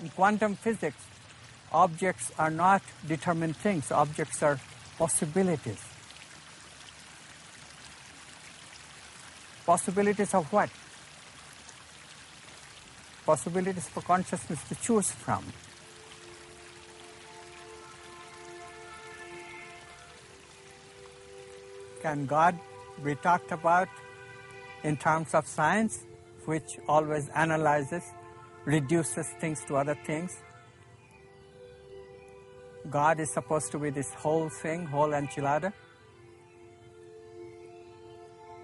In quantum physics, objects are not determined things. Objects are possibilities. Possibilities of what? Possibilities for consciousness to choose from. Can God be talked about in terms of science, which always analyzes, reduces things to other things? God is supposed to be this whole thing, whole enchilada?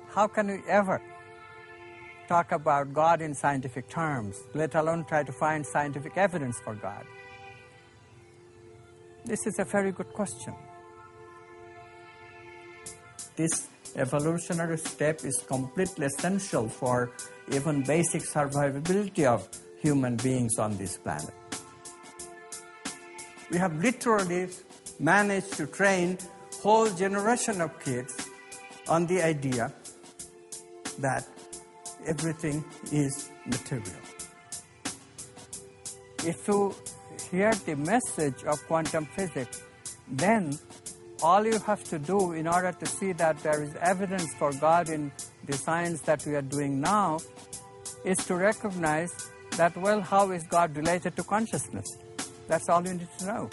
How can we ever talk about God in scientific terms, let alone try to find scientific evidence for God? This is a very good question. This evolutionary step is completely essential for even basic survivability of human beings on this planet. We have literally managed to train a whole generation of kids on the idea that everything is material. If you hear the message of quantum physics, then all you have to do in order to see that there is evidence for God in the science that we are doing now is to recognize that, well, how is God related to consciousness? That's all you need to know.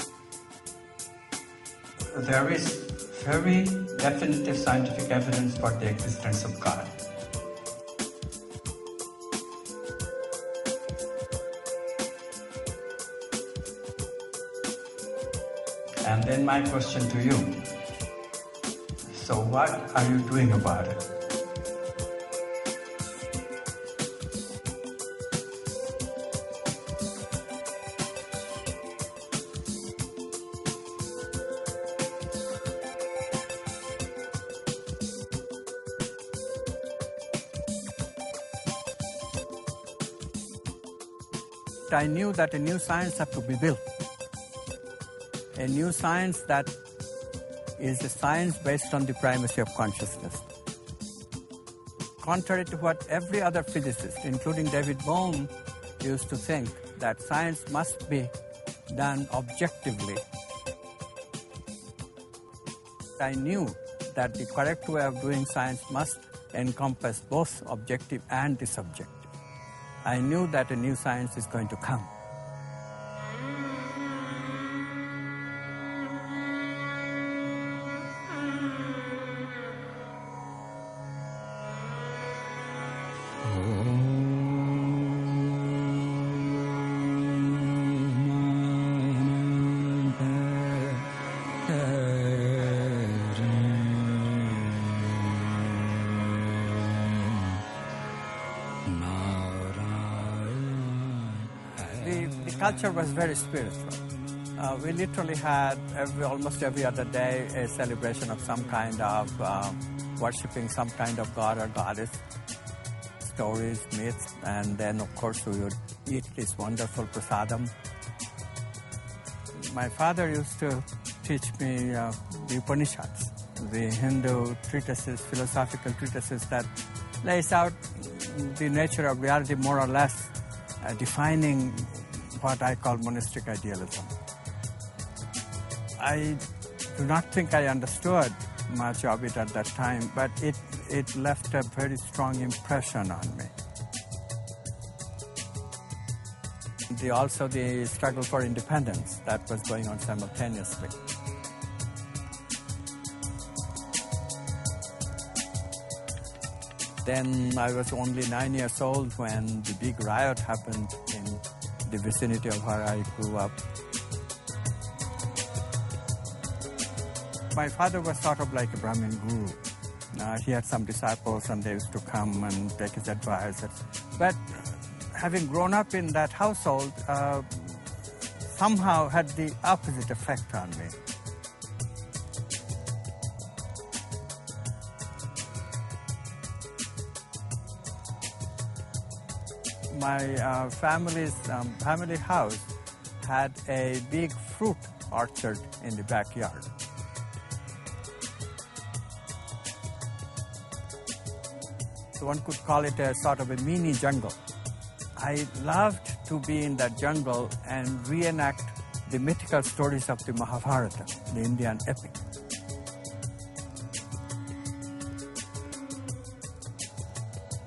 There is very definitive scientific evidence for the existence of God. And then my question to you, so what are you doing about it? I knew that a new science had to be built. A new science that is a science based on the primacy of consciousness. Contrary to what every other physicist, including David Bohm, used to think, that science must be done objectively. I knew that the correct way of doing science must encompass both objective and the subjective. I knew that a new science is going to come. The culture was very spiritual. We literally had almost every other day a celebration of some kind of worshipping some kind of god or goddess, stories, myths, and then of course we would eat this wonderful prasadam. My father used to teach me the Upanishads, the Hindu treatises, philosophical treatises that lays out the nature of reality more or less, defining what I call monastic idealism. I do not think I understood much of it at that time, but it left a very strong impression on me. Also the struggle for independence that was going on simultaneously. Then I was only 9 years old when the big riot happened in the vicinity of where I grew up. My father was sort of like a Brahmin guru. He had some disciples and they used to come and take his advice. But having grown up in that household, somehow had the opposite effect on me. My family house had a big fruit orchard in the backyard. So one could call it a sort of a mini jungle. I loved to be in that jungle and reenact the mythical stories of the Mahabharata, the Indian epic.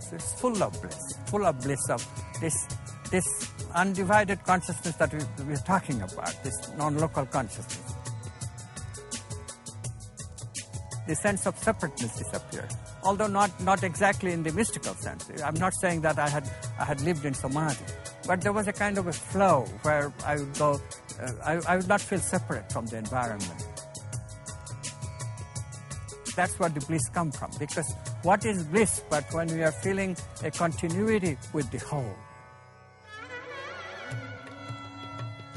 So it's full of bliss of this undivided consciousness that we're talking about, this non-local consciousness. The sense of separateness disappeared, although not exactly in the mystical sense. I'm not saying that I had lived in samadhi, but there was a kind of a flow where I would go, I would not feel separate from the environment. That's where the bliss comes from, because what is bliss but when we are feeling a continuity with the whole?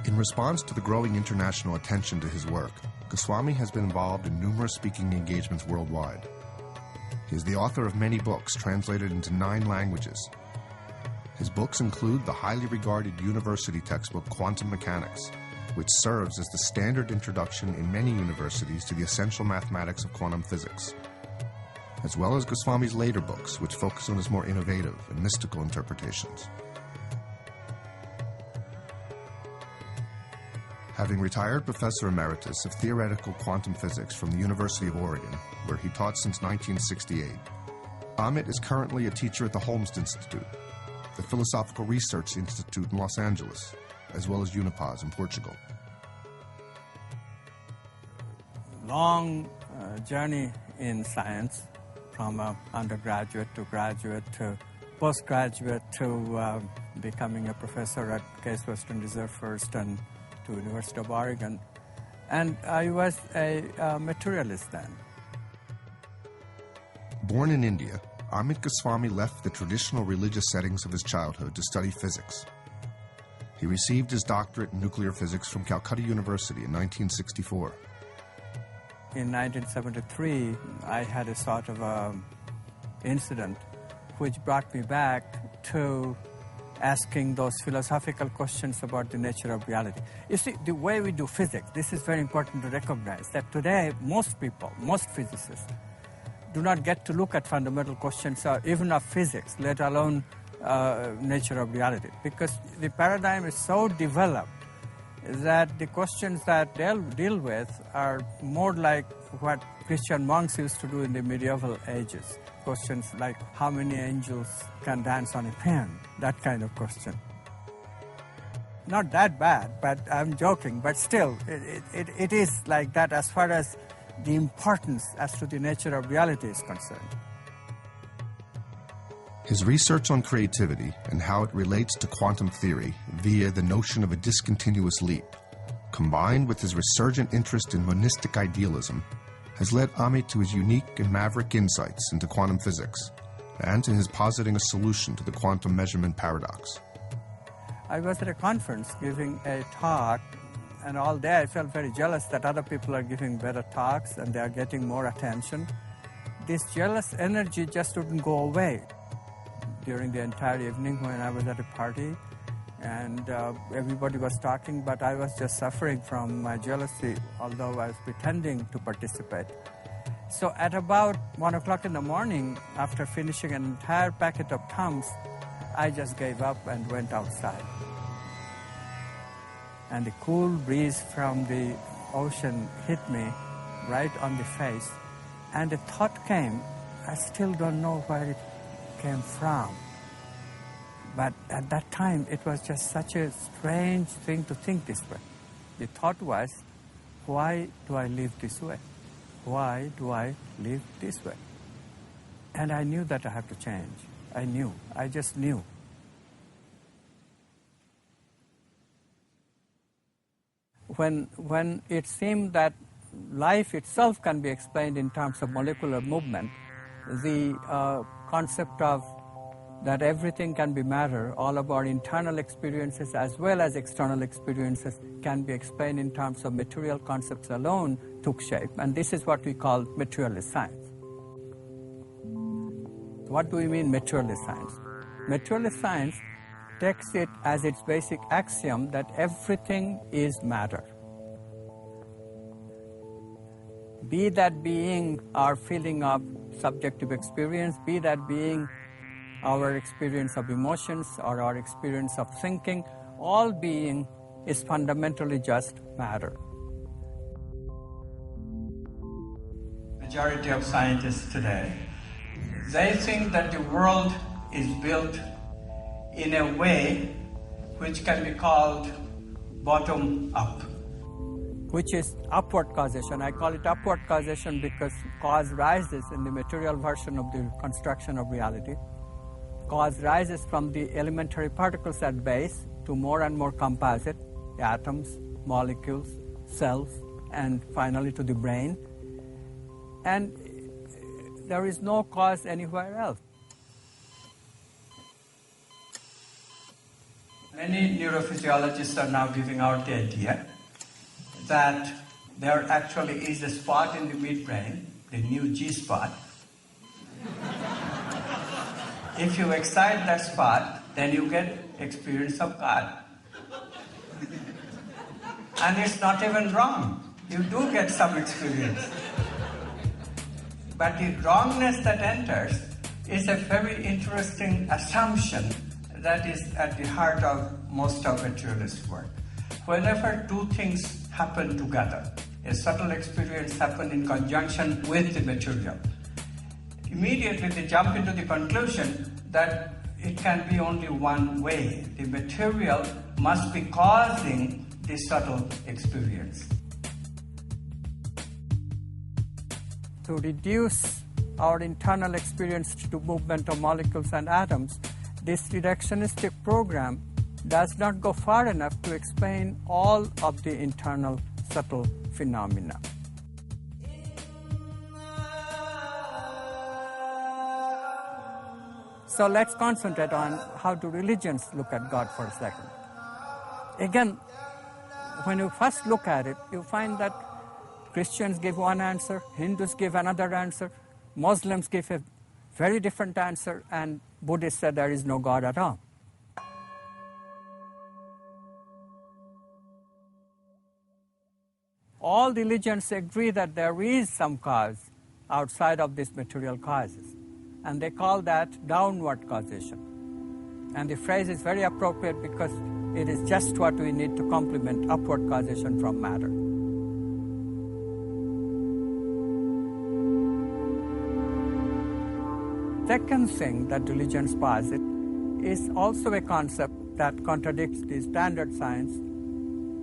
In response to the growing international attention to his work, Goswami has been involved in numerous speaking engagements worldwide. He is the author of many books translated into 9 languages. His books include the highly regarded university textbook Quantum Mechanics, which serves as the standard introduction in many universities to the essential mathematics of quantum physics, as well as Goswami's later books, which focus on his more innovative and mystical interpretations. Having retired Professor Emeritus of Theoretical Quantum Physics from the University of Oregon, where he taught since 1968, Amit is currently a teacher at the Holmes Institute, the Philosophical Research Institute in Los Angeles, as well as Unipaz in Portugal. Long journey in science, from undergraduate to graduate to postgraduate to becoming a professor at Case Western Reserve first and to University of Oregon. And I was a materialist then. Born in India, Amit Goswami left the traditional religious settings of his childhood to study physics. He received his doctorate in nuclear physics from Calcutta University in 1964. In 1973, I had a sort of incident which brought me back to asking those philosophical questions about the nature of reality. You see, the way we do physics, this is very important to recognize that today most people, most physicists, do not get to look at fundamental questions even of physics, let alone nature of reality, because the paradigm is so developed that the questions that they'll deal with are more like what Christian monks used to do in the medieval ages. Questions like how many angels can dance on a pen, that kind of question. Not that bad, but I'm joking, but still, it is like that as far as the importance as to the nature of reality is concerned. His research on creativity and how it relates to quantum theory via the notion of a discontinuous leap, combined with his resurgent interest in monistic idealism, has led Amit to his unique and maverick insights into quantum physics and to his positing a solution to the quantum measurement paradox. I was at a conference giving a talk, and all day I felt very jealous that other people are giving better talks and they are getting more attention. This jealous energy just wouldn't go away during the entire evening when I was at a party, and everybody was talking, but I was just suffering from my jealousy, although I was pretending to participate. So at about 1 o'clock in the morning, after finishing an entire packet of Tums, I just gave up and went outside. And the cool breeze from the ocean hit me right on the face, and a thought came. I still don't know where it came from. But at that time, it was just such a strange thing to think this way. The thought was, why do I live this way? Why do I live this way? And I knew that I had to change. I just knew. When it seemed that life itself can be explained in terms of molecular movement, the concept of that everything can be matter, all of our internal experiences as well as external experiences can be explained in terms of material concepts alone took shape. And this is what we call materialist science. What do we mean materialist science? Materialist science takes it as its basic axiom that everything is matter. Be that being our feeling of subjective experience, be that being our experience of emotions or our experience of thinking, all being is fundamentally just matter. Majority of scientists today, they think that the world is built in a way which can be called bottom up, which is upward causation. I call it upward causation because cause rises in the material version of the construction of reality. Cause rises from the elementary particles at base to more and more composite, atoms, molecules, cells, and finally to the brain. And there is no cause anywhere else. Many neurophysiologists are now giving out the idea that there actually is a spot in the midbrain, the new G spot. If you excite that spot, then you get experience of God. And it's not even wrong. You do get some experience. But the wrongness that enters is a very interesting assumption that is at the heart of most of materialist work. Whenever two things happen together, a subtle experience happens in conjunction with the material, immediately they jump into the conclusion that it can be only one way. The material must be causing the subtle experience. To reduce our internal experience to movement of molecules and atoms, this reductionistic program does not go far enough to explain all of the internal subtle phenomena. So let's concentrate on how do religions look at God for a second. Again, when you first look at it, you find that Christians give one answer, Hindus give another answer, Muslims give a very different answer, and Buddhists say there is no God at all. All religions agree that there is some cause outside of these material causes, and they call that downward causation. And the phrase is very appropriate because it is just what we need to complement upward causation from matter. Second thing that religions posit is also a concept that contradicts the standard science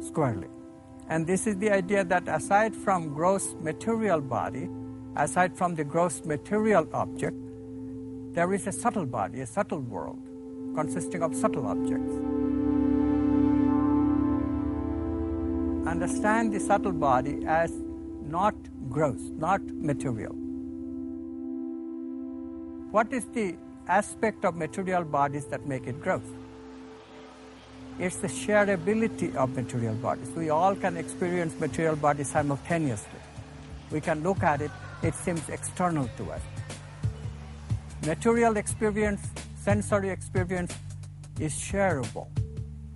squarely. And this is the idea that aside from gross material body, aside from the gross material object, there is a subtle body, a subtle world, consisting of subtle objects. Understand the subtle body as not gross, not material. What is the aspect of material bodies that make it gross? It's the shareability of material bodies. We all can experience material bodies simultaneously. We can look at it, it seems external to us. Material experience, sensory experience is shareable,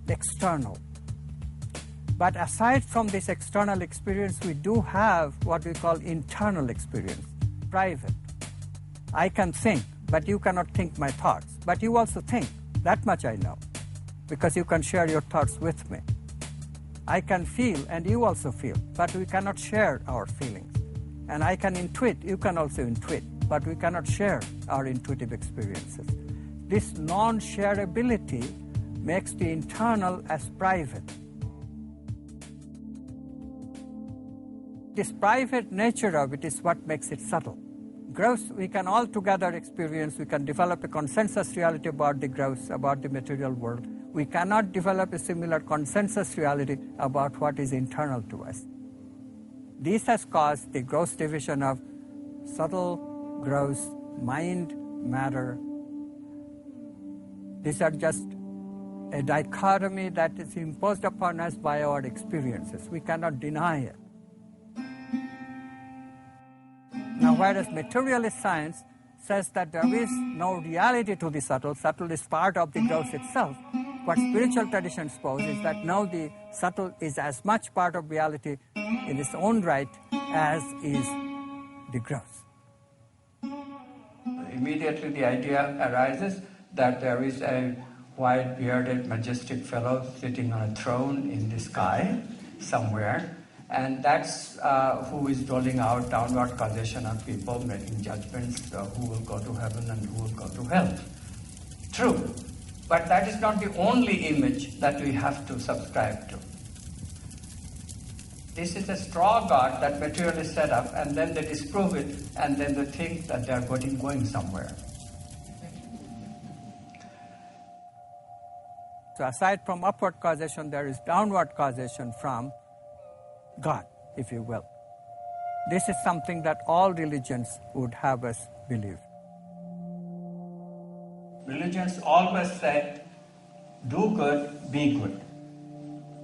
external. But aside from this external experience, we do have what we call internal experience, private. I can think, but you cannot think my thoughts. But you also think, that much I know, because you can share your thoughts with me. I can feel, and you also feel, but we cannot share our feelings. And I can intuit, you can also intuit, but we cannot share our intuitive experiences. This non-shareability makes the internal as private. This private nature of it is what makes it subtle. Gross, we can all together experience, we can develop a consensus reality about the gross, about the material world. We cannot develop a similar consensus reality about what is internal to us. This has caused the gross division of subtle, gross, mind, matter. These are just a dichotomy that is imposed upon us by our experiences. We cannot deny it. Now, whereas materialist science says that there is no reality to the subtle, subtle is part of the gross itself, what spiritual tradition supposes is that now the subtle is as much part of reality in its own right as is the gross. Immediately the idea arises that there is a white-bearded, majestic fellow sitting on a throne in the sky somewhere, and that's who is doling out downward causation on people, making judgments, who will go to heaven and who will go to hell. True, but that is not the only image that we have to subscribe to. This is a straw god that materialists set up, and then they disprove it, and then they think that they are going somewhere. So aside from upward causation, there is downward causation from God, if you will. This is something that all religions would have us believe. Religions always say, do good, be good.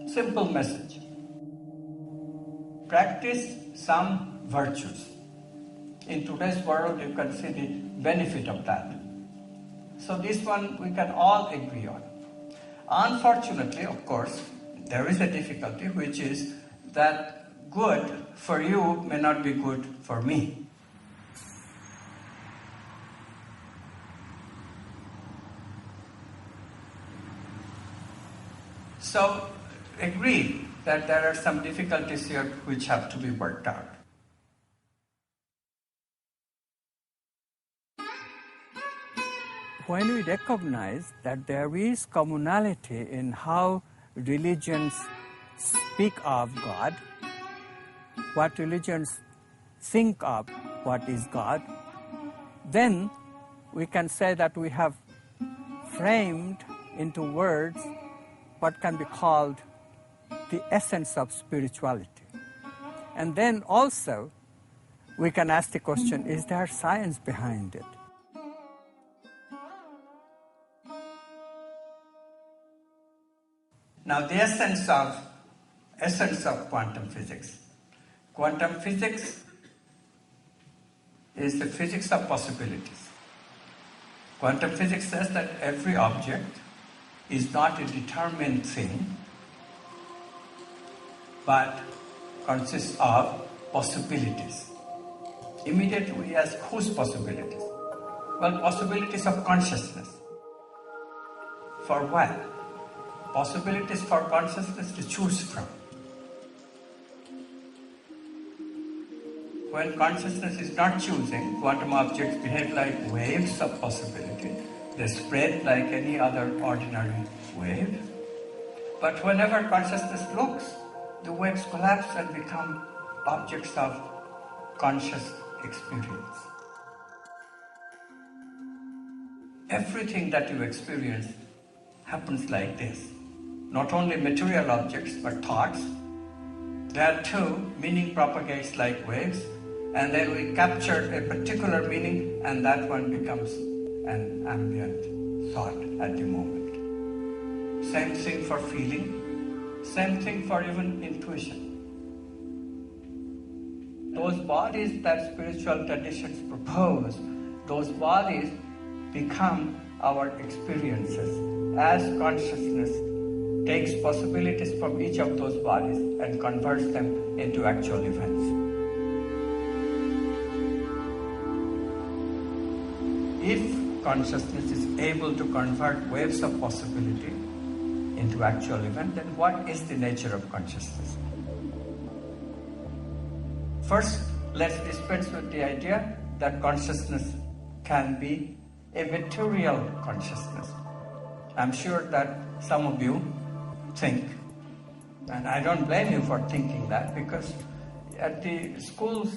Simple message. Practice some virtues. In today's world, you can see the benefit of that. So this one we can all agree on. Unfortunately, of course, there is a difficulty, which is that good for you may not be good for me. So, agree that there are some difficulties here which have to be worked out. When we recognize that there is communality in how religions speak of God, what religions think of what is God, then we can say that we have framed into words what can be called the essence of spirituality. And then also we can ask the question, is there science behind it? Now the essence of quantum physics. Quantum physics is the physics of possibilities. Quantum physics says that every object is not a determined thing, but consists of possibilities. Immediately we ask, whose possibilities? Well, possibilities of consciousness. For what? Possibilities for consciousness to choose from. When consciousness is not choosing, quantum objects behave like waves of possibility. They spread like any other ordinary wave. But whenever consciousness looks, the waves collapse and become objects of conscious experience. Everything that you experience happens like this. Not only material objects, but thoughts. There too, meaning propagates like waves, and then we capture a particular meaning, and that one becomes an ambient thought at the moment. Same thing for feeling, same thing for even intuition. Those bodies that spiritual traditions propose, those bodies become our experiences as consciousness takes possibilities from each of those bodies and converts them into actual events. If consciousness is able to convert waves of possibility into actual event, then what is the nature of consciousness? First, let's dispense with the idea that consciousness can be a material consciousness. I'm sure that some of you think, and I don't blame you for thinking that, because at the schools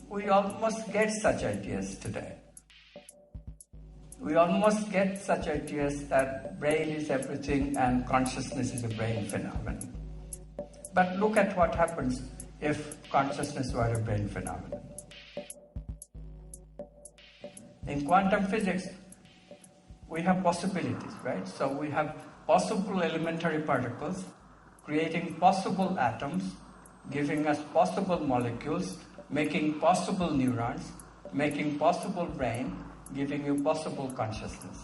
we almost get such ideas today. We almost get such ideas that brain is everything and consciousness is a brain phenomenon. But look at what happens if consciousness were a brain phenomenon. In quantum physics, we have possibilities, right? So we have possible elementary particles creating possible atoms, giving us possible molecules, making possible neurons, making possible brain, giving you possible consciousness.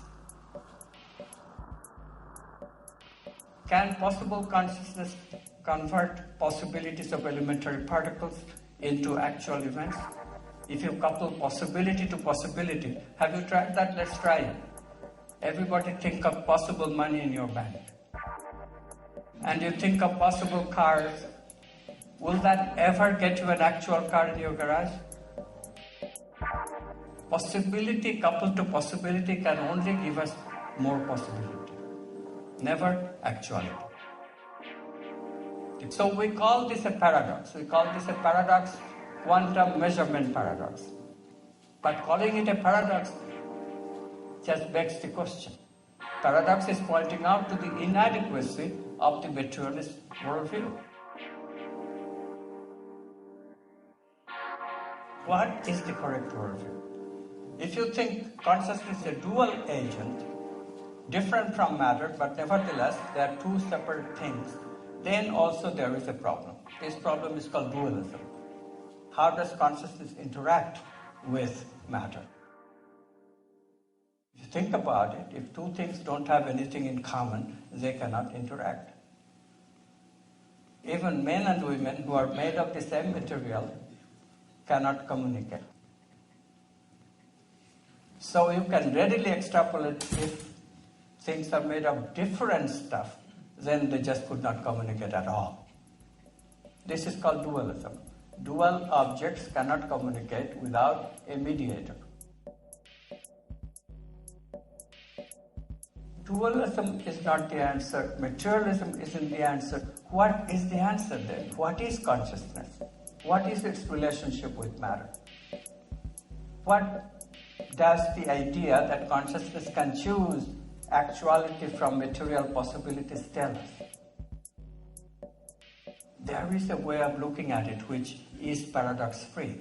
Can possible consciousness convert possibilities of elementary particles into actual events? If you couple possibility to possibility, have you tried that? Let's try it. Everybody think of possible money in your bank. And you think of possible cars. Will that ever get you an actual car in your garage? Possibility coupled to possibility can only give us more possibility, never actuality. So we call this a paradox. We call this a paradox, quantum measurement paradox. But calling it a paradox just begs the question. Paradox is pointing out to the inadequacy of the materialist worldview. What is the correct worldview? If you think consciousness is a dual agent, different from matter, but nevertheless they are two separate things, then also there is a problem. This problem is called dualism. How does consciousness interact with matter? If you think about it, if two things don't have anything in common, they cannot interact. Even men and women who are made of the same material cannot communicate. So you can readily extrapolate if things are made of different stuff, then they just could not communicate at all. This is called dualism. Dual objects cannot communicate without a mediator. Dualism is not the answer. Materialism isn't the answer. What is the answer then? What is consciousness? What is its relationship with matter? What does the idea that consciousness can choose actuality from material possibilities tell us? There is a way of looking at it which is paradox-free.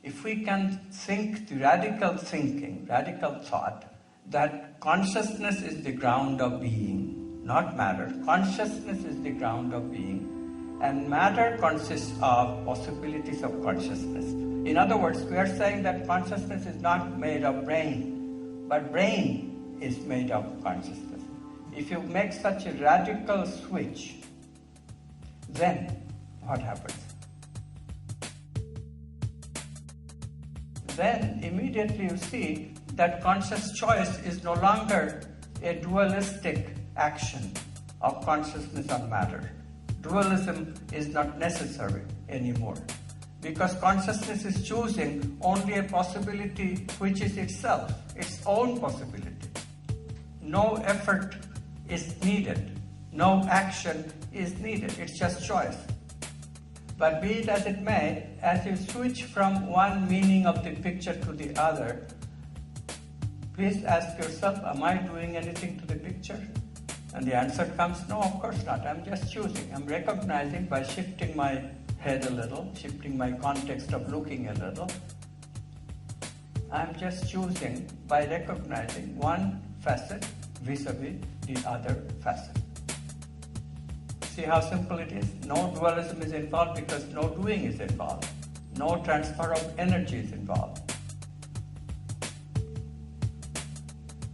If we can think the radical thinking, radical thought, that consciousness is the ground of being, not matter. Consciousness is the ground of being, and matter consists of possibilities of consciousness. In other words, we are saying that consciousness is not made of brain, but brain is made of consciousness. If you make such a radical switch, then what happens? Then immediately you see that conscious choice is no longer a dualistic action of consciousness on matter. Dualism is not necessary anymore, because consciousness is choosing only a possibility which is itself, its own possibility. No effort is needed, no action is needed, it's just choice. But be it as it may, as you switch from one meaning of the picture to the other, please ask yourself, am I doing anything to the picture? And the answer comes, no, of course not. I'm just choosing. I'm recognizing by shifting my head a little, shifting my context of looking a little. I'm just choosing by recognizing one facet vis-a-vis the other facet. See how simple it is? No dualism is involved because no doing is involved. No transfer of energy is involved.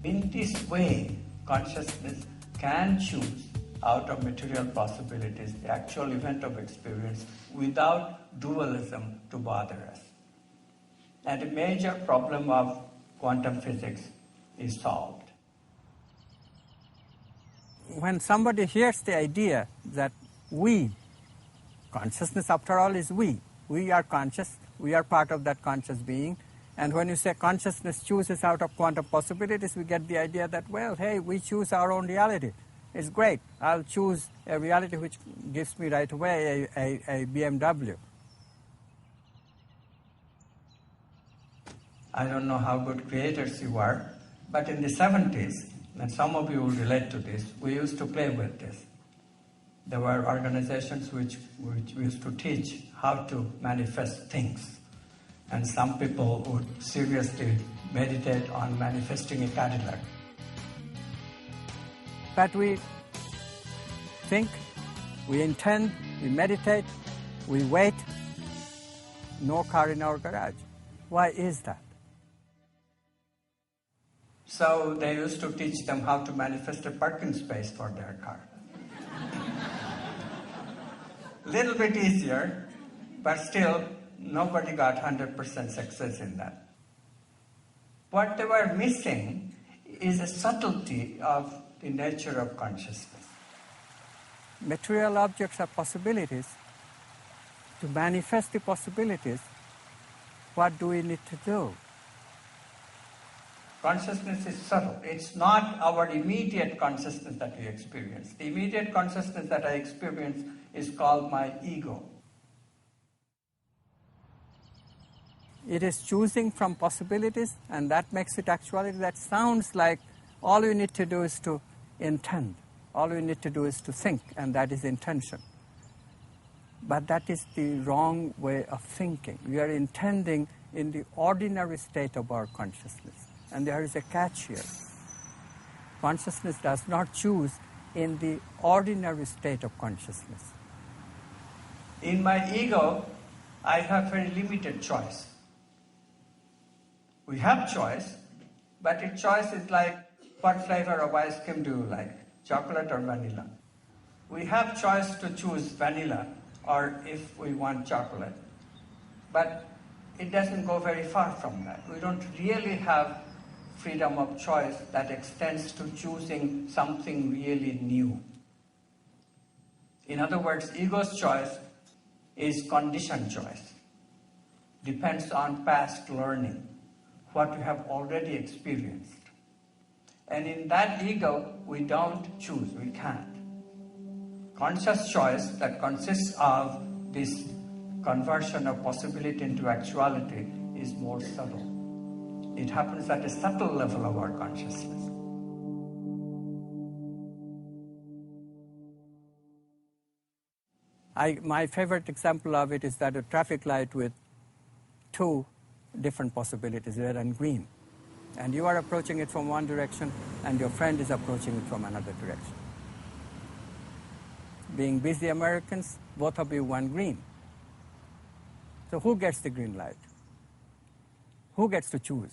In this way, consciousness can choose out of material possibilities the actual event of experience without dualism to bother us. And a major problem of quantum physics is solved. When somebody hears the idea that we, consciousness after all is we are conscious, we are part of that conscious being, and when you say consciousness chooses out of quantum possibilities, we get the idea that, well, hey, we choose our own reality. It's great. I'll choose a reality which gives me right away a BMW. I don't know how good creators you are, but in the 70s, and some of you will relate to this, we used to play with this. There were organizations which used to teach how to manifest things. And some people would seriously meditate on manifesting a Cadillac. But we think, we intend, we meditate, we wait, no car in our garage. Why is that? So they used to teach them how to manifest a parking space for their car. Little bit easier, but still nobody got 100% success in that. What they were missing is a subtlety of the nature of consciousness. Material objects are possibilities. To manifest the possibilities, what do we need to do? Consciousness is subtle. It's not our immediate consciousness that we experience. The immediate consciousness that I experience is called my ego. It is choosing from possibilities, and that makes it actuality. That sounds like all you need to do is to intend. All you need to do is to think, and that is intention. But that is the wrong way of thinking. We are intending in the ordinary state of our consciousness. And there is a catch here. Consciousness does not choose in the ordinary state of consciousness. In my ego, I have very limited choice. We have choice, but its choice is like, what flavor of ice cream do you like, chocolate or vanilla? We have choice to choose vanilla, or if we want chocolate. But it doesn't go very far from that. We don't really have freedom of choice that extends to choosing something really new. In other words, ego's choice is conditioned choice. Depends on past learning, what we have already experienced. And in that ego, we don't choose, we can't. Conscious choice that consists of this conversion of possibility into actuality is more subtle. It happens at a subtle level of our consciousness. My favorite example of it is that a traffic light with two different possibilities, red and green. And you are approaching it from one direction, and your friend is approaching it from another direction. Being busy Americans, both of you want green. So who gets the green light? Who gets to choose?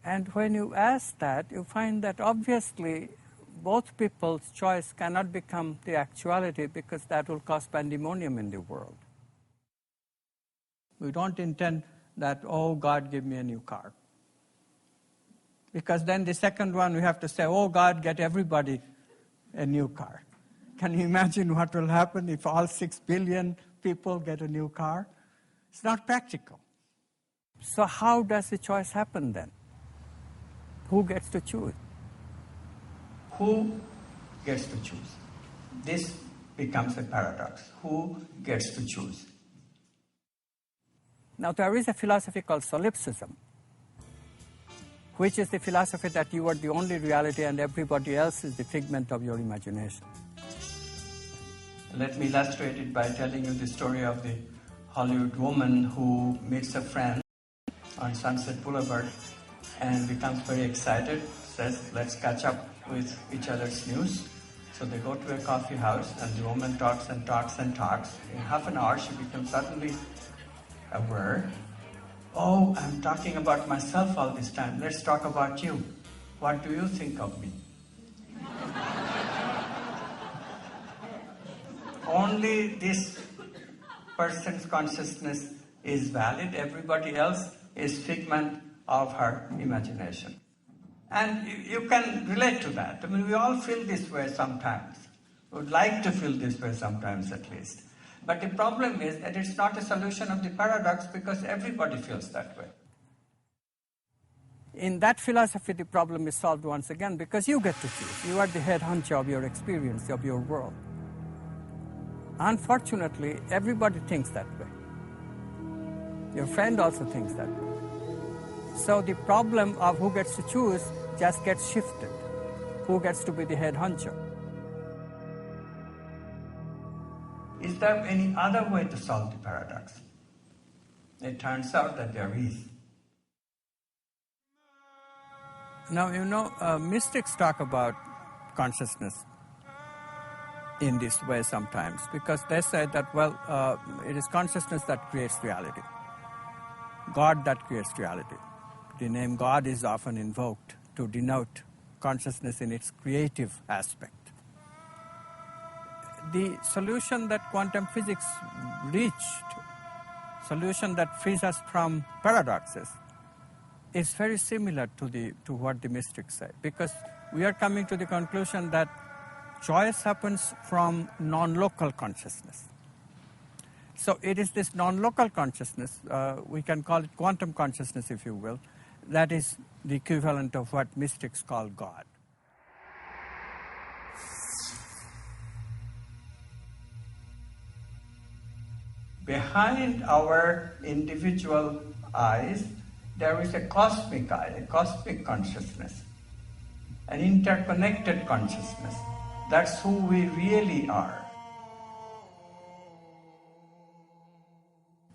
And when you ask that, you find that obviously both people's choice cannot become the actuality, because that will cause pandemonium in the world. We don't intend that, oh, God, give me a new car. Because then the second one, we have to say, oh, God, get everybody a new car. Can you imagine what will happen if all 6 billion people get a new car? It's not practical. So how does the choice happen then? Who gets to choose? Who gets to choose? This becomes a paradox. Who gets to choose? Now there is a philosophy called solipsism, which is the philosophy that you are the only reality and everybody else is the figment of your imagination. Let me illustrate it by telling you the story of the Hollywood woman who meets a friend on Sunset Boulevard and becomes very excited, says, let's catch up with each other's news. So they go to a coffee house and the woman talks and talks and talks. In half an hour, she becomes suddenly aware, oh, I'm talking about myself all this time. Let's talk about you. What do you think of me? Only this person's consciousness is valid. Everybody else is figment of her imagination. And you can relate to that. I mean, we all feel this way sometimes. We would like to feel this way sometimes at least. But the problem is that it's not a solution of the paradox, because everybody feels that way. In that philosophy, the problem is solved once again, because you get to choose. You are the head honcho of your experience, of your world. Unfortunately, everybody thinks that way. Your friend also thinks that way. So the problem of who gets to choose just gets shifted. Who gets to be the head honcho? Is there any other way to solve the paradox? It turns out that there is. Now, mystics talk about consciousness in this way sometimes, because they say that, well, it is consciousness that creates reality. God that creates reality. The name God is often invoked to denote consciousness in its creative aspect. The solution that quantum physics reached, solution that frees us from paradoxes, is very similar to what the mystics say, because we are coming to the conclusion that choice happens from non-local consciousness. So it is this non-local consciousness, we can call it quantum consciousness if you will, that is the equivalent of what mystics call God. Behind our individual eyes, there is a cosmic eye, a cosmic consciousness, an interconnected consciousness. That's who we really are.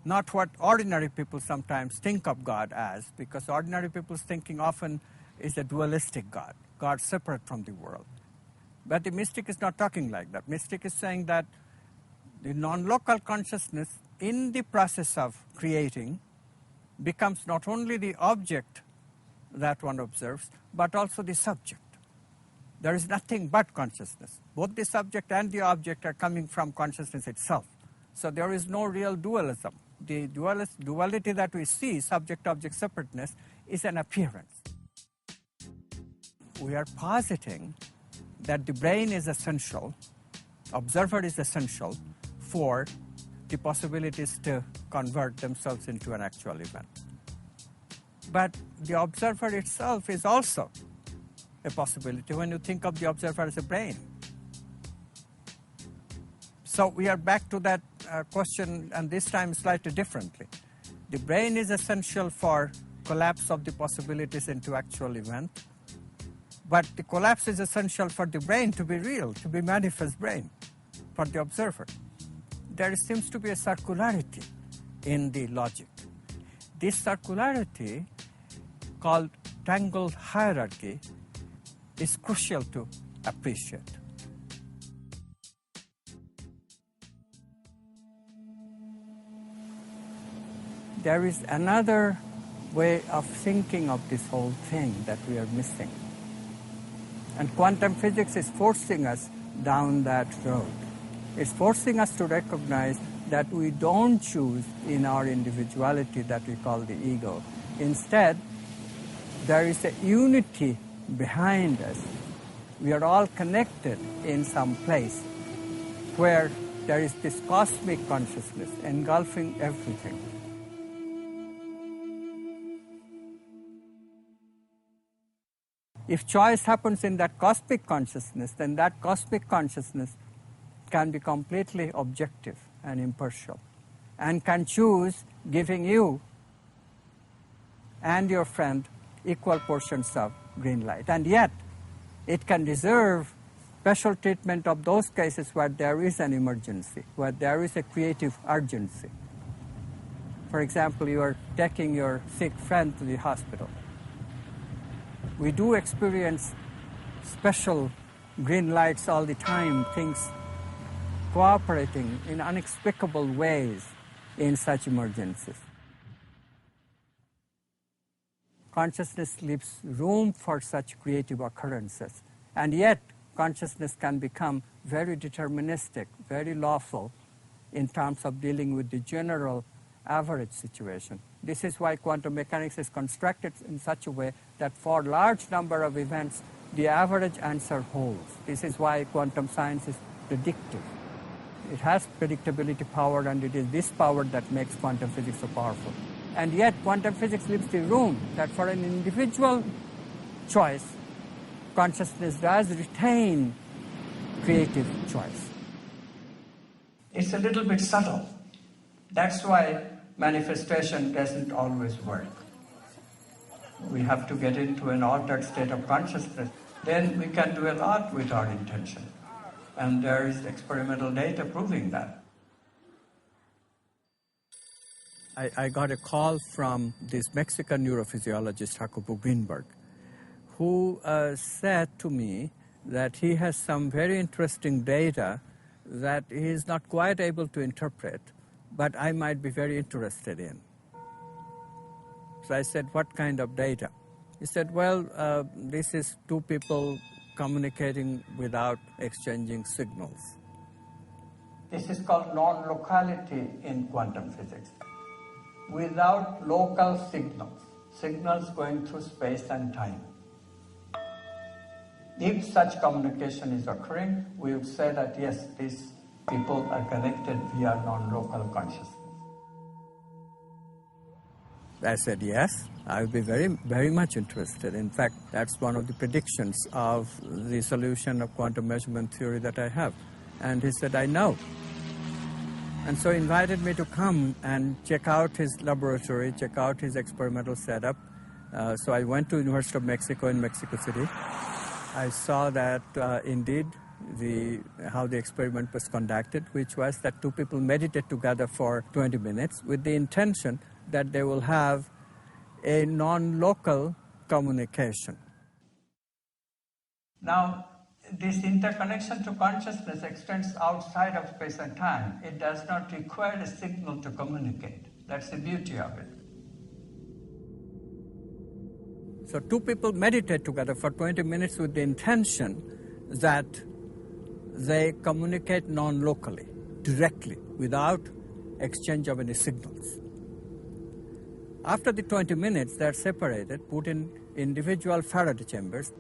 Not what ordinary people sometimes think of God as, because ordinary people's thinking often is a dualistic God, God separate from the world. But the mystic is not talking like that. Mystic is saying that the non-local consciousness in the process of creating becomes not only the object that one observes, but also the subject. There is nothing but consciousness. Both the subject and the object are coming from consciousness itself. So there is no real dualism. The duality that we see, subject-object separateness, is an appearance. We are positing that the brain is essential, observer is essential for the possibilities to convert themselves into an actual event. But the observer itself is also a possibility when you think of the observer as a brain. So we are back to that question, and this time slightly differently. The brain is essential for collapse of the possibilities into actual event, but the collapse is essential for the brain to be real, to be manifest brain, for the observer. There seems to be a circularity in the logic. This circularity, called tangled hierarchy, is crucial to appreciate. There is another way of thinking of this whole thing that we are missing. And quantum physics is forcing us down that road. It's forcing us to recognize that we don't choose in our individuality that we call the ego. Instead, there is a unity behind us. We are all connected in some place where there is this cosmic consciousness engulfing everything. If choice happens in that cosmic consciousness, then that cosmic consciousness can be completely objective and impartial, and can choose giving you and your friend equal portions of green light. And yet, it can reserve special treatment of those cases where there is an emergency, where there is a creative urgency. For example, you are taking your sick friend to the hospital. We do experience special green lights all the time, things cooperating in inexplicable ways in such emergencies. Consciousness leaves room for such creative occurrences, and yet consciousness can become very deterministic, very lawful in terms of dealing with the general average situation. This is why quantum mechanics is constructed in such a way that for large number of events, the average answer holds. This is why quantum science is predictive. It has predictability power, and it is this power that makes quantum physics so powerful. And yet, quantum physics leaves the room that for an individual choice, consciousness does retain creative choice. It's a little bit subtle. That's why manifestation doesn't always work. We have to get into an altered state of consciousness. Then we can do a lot with our intention. And there is experimental data proving that. I got a call from this Mexican neurophysiologist, Jacobo Greenberg, who said to me that he has some very interesting data that he is not quite able to interpret, but I might be very interested in. So I said, what kind of data? He said, well, this is two people communicating without exchanging signals. This is called non-locality in quantum physics. Without local signals. signals going through space and time. If such communication is occurring, we would say that yes, these people are connected via non-local consciousness. I said yes, I would be very much interested. In fact, that's one of the predictions of the solution of quantum measurement theory that I have. And he said, I know. And so he invited me to come and check out his laboratory, check out his experimental setup. So I went to University of Mexico in Mexico City. I saw that indeed how the experiment was conducted, which was that two people meditate together for 20 minutes with the intention that they will have a non-local communication. Now, this interconnection to consciousness extends outside of space and time. It does not require a signal to communicate. That's the beauty of it. So two people meditate together for 20 minutes with the intention that they communicate non-locally, directly, without exchange of any signals. After the 20 minutes, they are separated, put in individual Faraday chambers.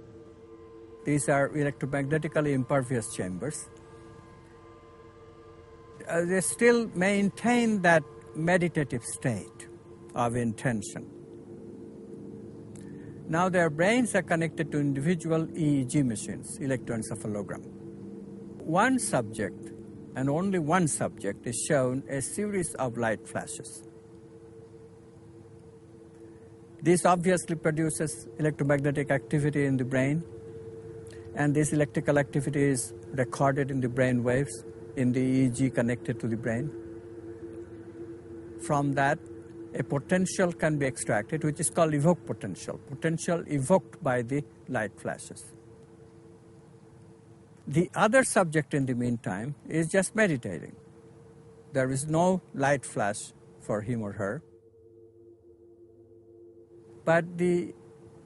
These are electromagnetically impervious chambers. They still maintain that meditative state of intention. Now their brains are connected to individual EEG machines, electroencephalogram. One subject, and only one subject, is shown a series of light flashes. This obviously produces electromagnetic activity in the brain, and this electrical activity is recorded in the brain waves in the EEG connected to the brain. From that, a potential can be extracted, which is called evoked potential evoked by the light flashes. The other subject in the meantime is just meditating. There is no light flash for him or her. But the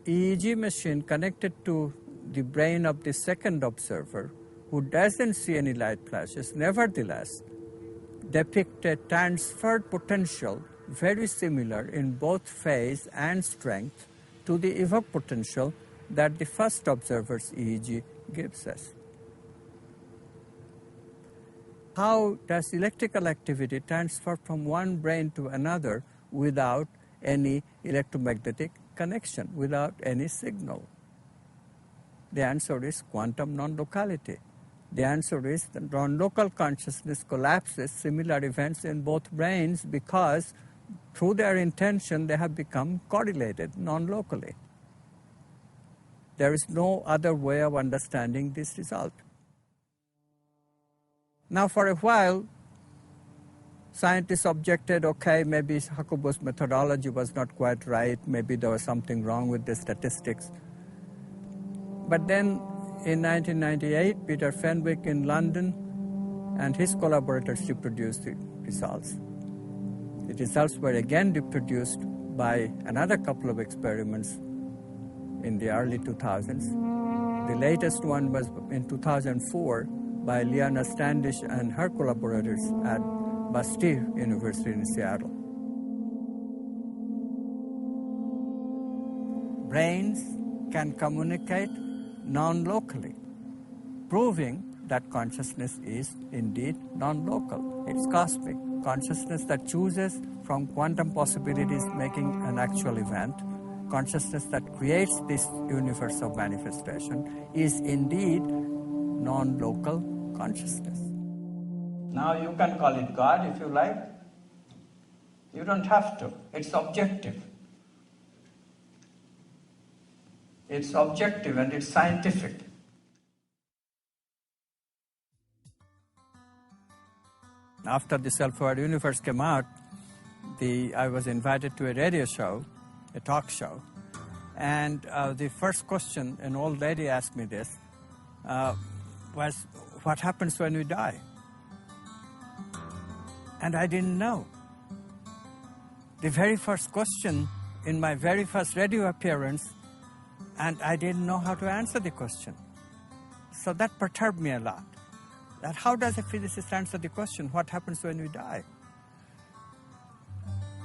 EEG machine connected to the brain of the second observer, who doesn't see any light flashes, nevertheless depict a transferred potential very similar in both phase and strength to the evoked potential that the first observer's EEG gives us. How does electrical activity transfer from one brain to another without any electromagnetic connection, without any signal? The answer is quantum non-locality. The answer is that non-local consciousness collapses similar events in both brains because through their intention they have become correlated non-locally. There is no other way of understanding this result. Now for a while, scientists objected, okay, maybe Hakubo's methodology was not quite right, maybe there was something wrong with the statistics. But then in 1998, Peter Fenwick in London and his collaborators reproduced the results. The results were again reproduced by another couple of experiments in the early 2000s. The latest one was in 2004 by Liana Standish and her collaborators at Bastille University in Seattle. Brains can communicate non-locally, proving that consciousness is indeed non-local. It's cosmic. Consciousness that chooses from quantum possibilities making an actual event, consciousness that creates this universe of manifestation, is indeed non-local consciousness. Now you can call it God if you like. You don't have to. It's objective. It's objective and it's scientific. After the Self-Aware Universe came out, I was invited to a radio show, a talk show, and the first question an old lady asked me this was, what happens when we die? And I didn't know. The very first question in my very first radio appearance, and I didn't know how to answer the question. So that perturbed me a lot. That how does a physicist answer the question, what happens when we die?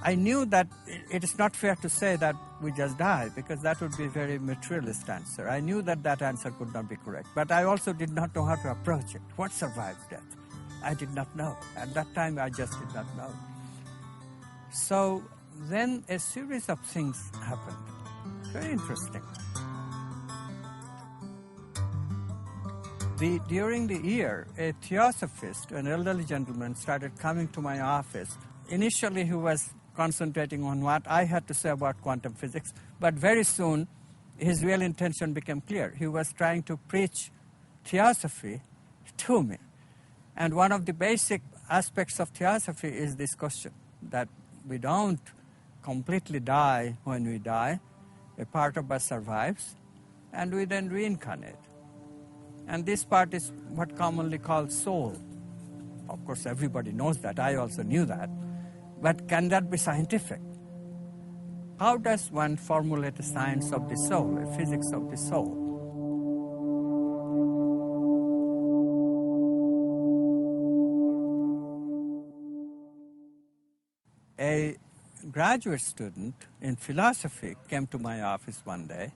I knew that it is not fair to say that we just die, because that would be a very materialist answer. I knew that that answer could not be correct, but I also did not know how to approach it. What survives death? I did not know. At that time, I just did not know. So then a series of things happened. Very interesting. During the year, a theosophist, an elderly gentleman, started coming to my office. Initially, he was concentrating on what I had to say about quantum physics, but very soon his real intention became clear. He was trying to preach theosophy to me. And one of the basic aspects of theosophy is this question, that we don't completely die when we die. A part of us survives, and we then reincarnate. And this part is what commonly called soul. Of course, everybody knows that. I also knew that. But can that be scientific? How does one formulate a science of the soul, a physics of the soul? A graduate student in philosophy came to my office one day,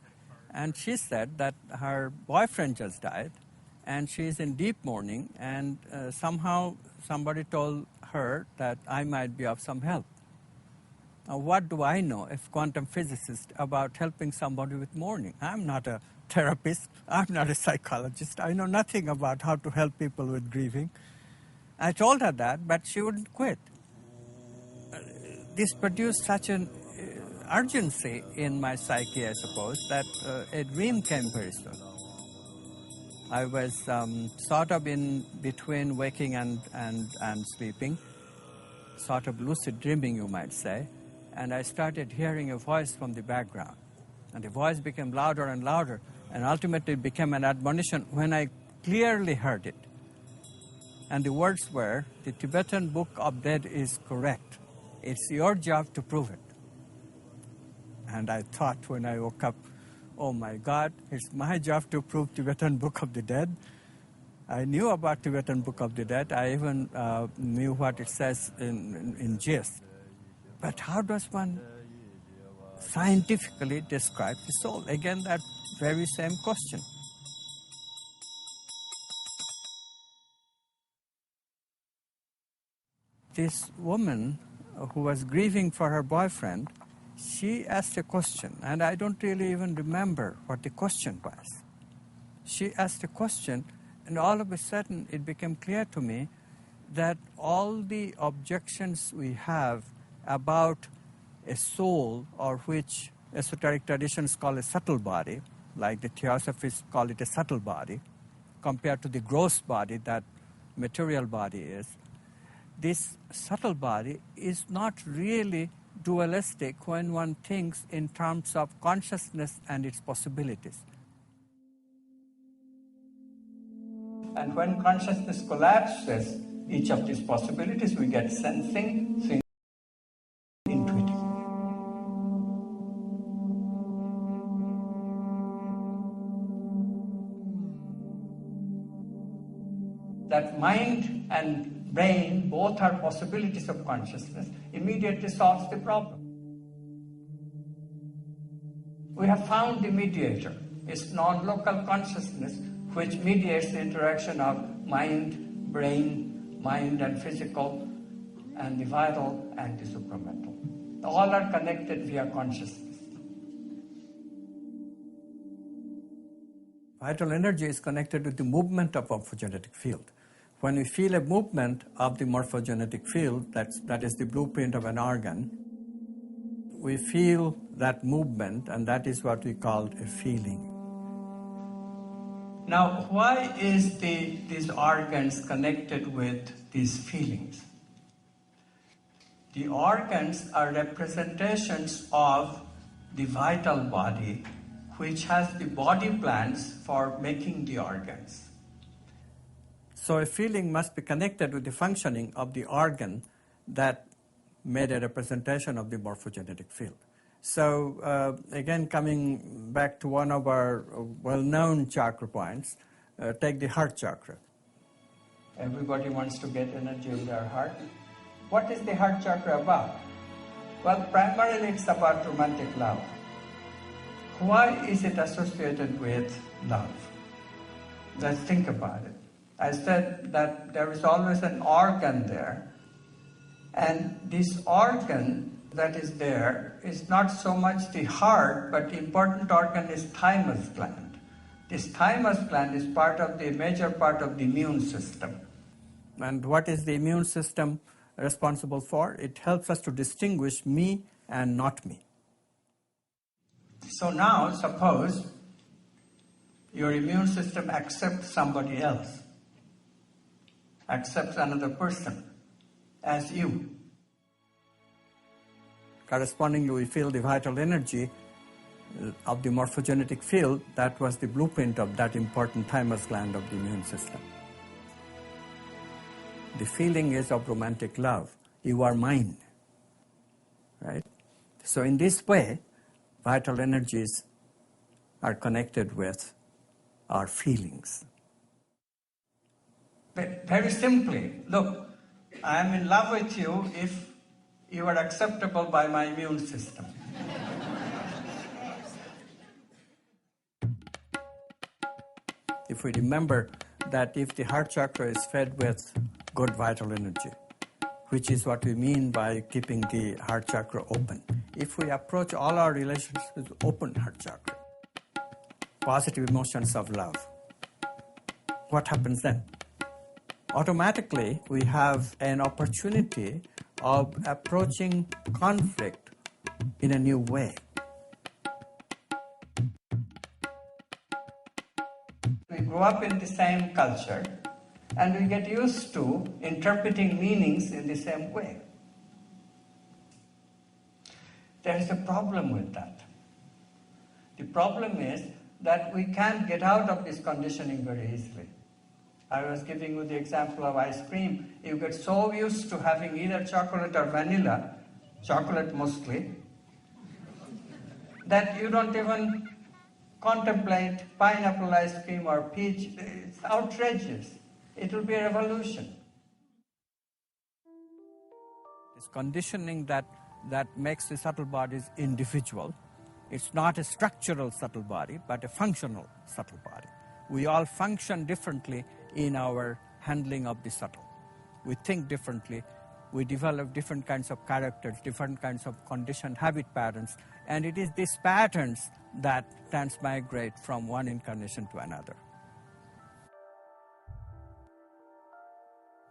and she said that her boyfriend just died, and she's in deep mourning, and somehow somebody told her that I might be of some help. Now, what do I know, as quantum physicist, about helping somebody with mourning? I'm not a therapist. I'm not a psychologist. I know nothing about how to help people with grieving. I told her that, but she wouldn't quit. This produced such an urgency in my psyche, I suppose, that a dream came very soon. I was sort of in between waking and sleeping, sort of lucid dreaming, you might say, and I started hearing a voice from the background. And the voice became louder and louder, and ultimately it became an admonition when I clearly heard it. And the words were, "The Tibetan Book of Dead is correct. It's your job to prove it." And I thought when I woke up, oh my God, it's my job to prove Tibetan Book of the Dead. I knew about Tibetan Book of the Dead. I even knew what it says in gist. But how does one scientifically describe the soul? Again, that very same question. This woman who was grieving for her boyfriend, she asked a question, and I don't really even remember what the question was. She asked a question, and all of a sudden it became clear to me that all the objections we have about a soul, or which esoteric traditions call a subtle body, like the theosophists call it a subtle body, compared to the gross body that material body is, this subtle body is not really dualistic when one thinks in terms of consciousness and its possibilities. And when consciousness collapses each of these possibilities, we get sensing, intuitive. That mind and brain both are possibilities of consciousness immediately solves the problem. We have found the mediator. It's non-local consciousness which mediates the interaction of mind, brain, mind and physical, and the vital and the supramental. All are connected via consciousness. Vital energy is connected with the movement of morphogenetic field. When we feel a movement of the morphogenetic field, that is the blueprint of an organ, we feel that movement, and that is what we call a feeling. Now, why is these organs connected with these feelings? The organs are representations of the vital body, which has the body plans for making the organs. So a feeling must be connected with the functioning of the organ that made a representation of the morphogenetic field. So again, coming back to one of our well-known chakra points, take the heart chakra. Everybody wants to get energy in their heart. What is the heart chakra about? Well, primarily it's about romantic love. Why is it associated with love? Let's think about it. I said that there is always an organ there, and this organ that is there is not so much the heart, but the important organ is thymus gland. This thymus gland is major part of the immune system. And what is the immune system responsible for? It helps us to distinguish me and not me. So now, suppose your immune system accepts somebody else, accepts another person as you. Correspondingly, we feel the vital energy of the morphogenetic field. That was the blueprint of that important thymus gland of the immune system. The feeling is of romantic love. You are mine, right? So in this way, vital energies are connected with our feelings. But very simply, look, I am in love with you if you are acceptable by my immune system. If we remember that if the heart chakra is fed with good vital energy, which is what we mean by keeping the heart chakra open. If we approach all our relationships with open heart chakra, positive emotions of love, what happens then? Automatically, we have an opportunity of approaching conflict in a new way. We grow up in the same culture, and we get used to interpreting meanings in the same way. There is a problem with that. The problem is that we can't get out of this conditioning very easily. I was giving you the example of ice cream. You get so used to having either chocolate or vanilla, chocolate mostly, that you don't even contemplate pineapple ice cream or peach. It's outrageous. It will be a revolution. This conditioning that makes the subtle bodies individual. It's not a structural subtle body, but a functional subtle body. We all function differently in our handling of the subtle. We think differently. We develop different kinds of characters, different kinds of conditioned habit patterns, and it is these patterns that transmigrate from one incarnation to another.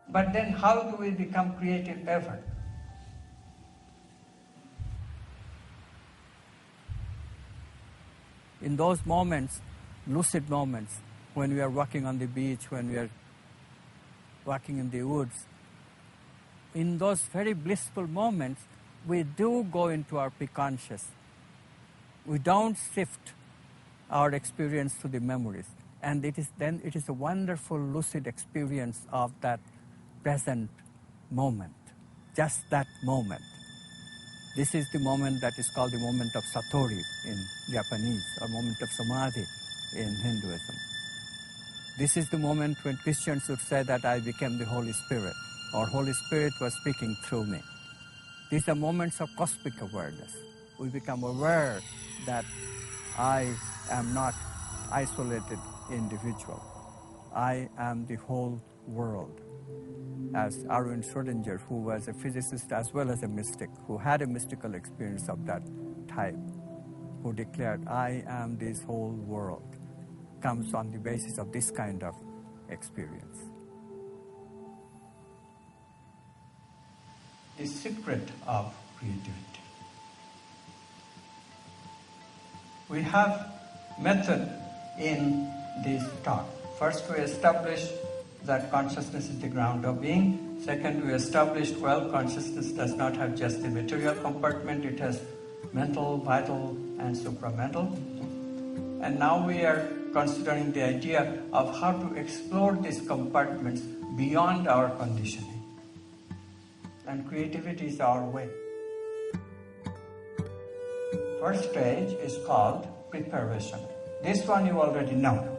But then how do we become creative ever? In those moments, lucid moments, when we are walking on the beach, when we are walking in the woods, in those very blissful moments, we do go into our preconscious. We don't sift our experience to the memories. And it is a wonderful lucid experience of that present moment, just that moment. This is the moment that is called the moment of Satori in Japanese, or moment of Samadhi in Hinduism. This is the moment when Christians would say that I became the Holy Spirit, or Holy Spirit was speaking through me. These are moments of cosmic awareness. We become aware that I am not isolated individual. I am the whole world. As Erwin Schrödinger, who was a physicist as well as a mystic, who had a mystical experience of that type, who declared, I am this whole world, comes on the basis of this kind of experience. The secret of creativity. We have method in this talk. First, we establish that consciousness is the ground of being. Second, we established, well, consciousness does not have just the material compartment, it has mental, vital, and supramental. And now we are considering the idea of how to explore these compartments beyond our conditioning. And creativity is our way. First stage is called preparation. This one you already know.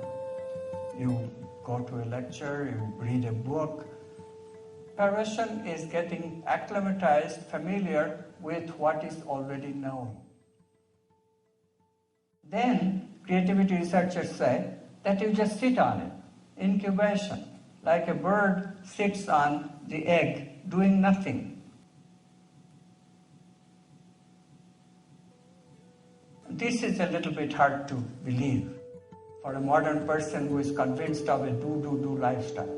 You go to a lecture, you read a book, Perversion is getting acclimatized, familiar with what is already known. Then creativity researchers say that you just sit on it, incubation, like a bird sits on the egg, doing nothing. This is a little bit hard to believe for a modern person who is convinced of a do lifestyle.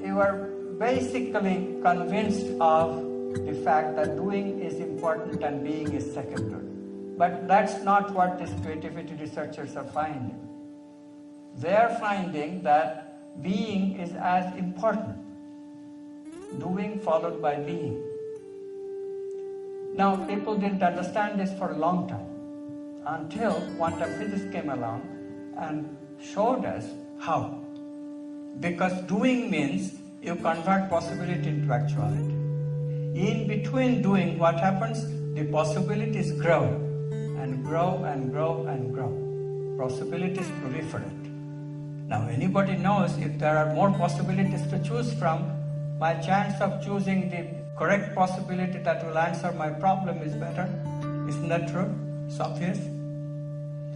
You are basically convinced of the fact that doing is important and being is secondary. But that's not what these creativity researchers are finding. They are finding that being is as important. Doing followed by being. Now, people didn't understand this for a long time until quantum physics came along and showed us how. Because doing means you convert possibility into actuality. In between doing, what happens? The possibilities grow and grow and grow and grow. Possibilities proliferate. Now anybody knows if there are more possibilities to choose from, my chance of choosing the correct possibility that will answer my problem is better. Isn't that true? It's obvious.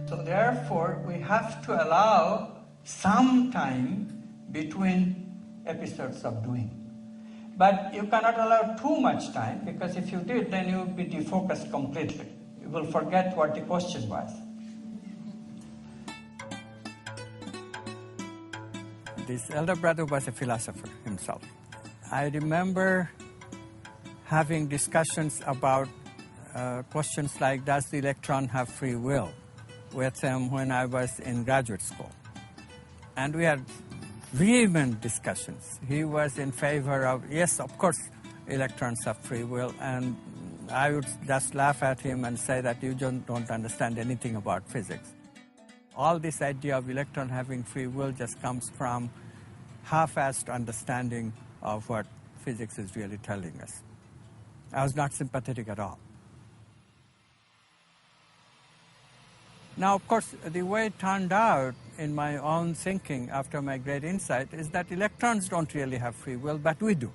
So therefore, we have to allow some time between episodes of doing. But you cannot allow too much time, because if you did, then you would be defocused completely. You will forget what the question was. This elder brother was a philosopher himself. I remember having discussions about questions like, does the electron have free will, with him when I was in graduate school. And we had vehement discussions. He was in favor of, yes, of course, electrons have free will, and I would just laugh at him and say that you don't understand anything about physics. All this idea of electron having free will just comes from half-assed understanding of what physics is really telling us. I was not sympathetic at all. Now, of course, the way it turned out in my own thinking after my great insight is that electrons don't really have free will, but we do.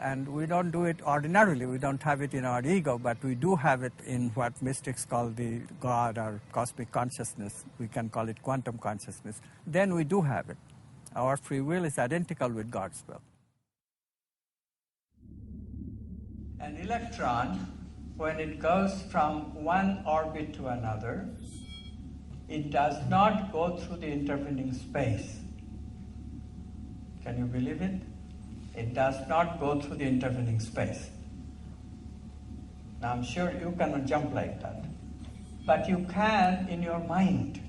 And we don't do it ordinarily. We don't have it in our ego, but we do have it in what mystics call the God or cosmic consciousness. We can call it quantum consciousness. Then we do have it. Our free will is identical with God's will. An electron, when it goes from one orbit to another, it does not go through the intervening space. Can you believe it? It does not go through the intervening space. Now I'm sure you cannot jump like that. But you can in your mind.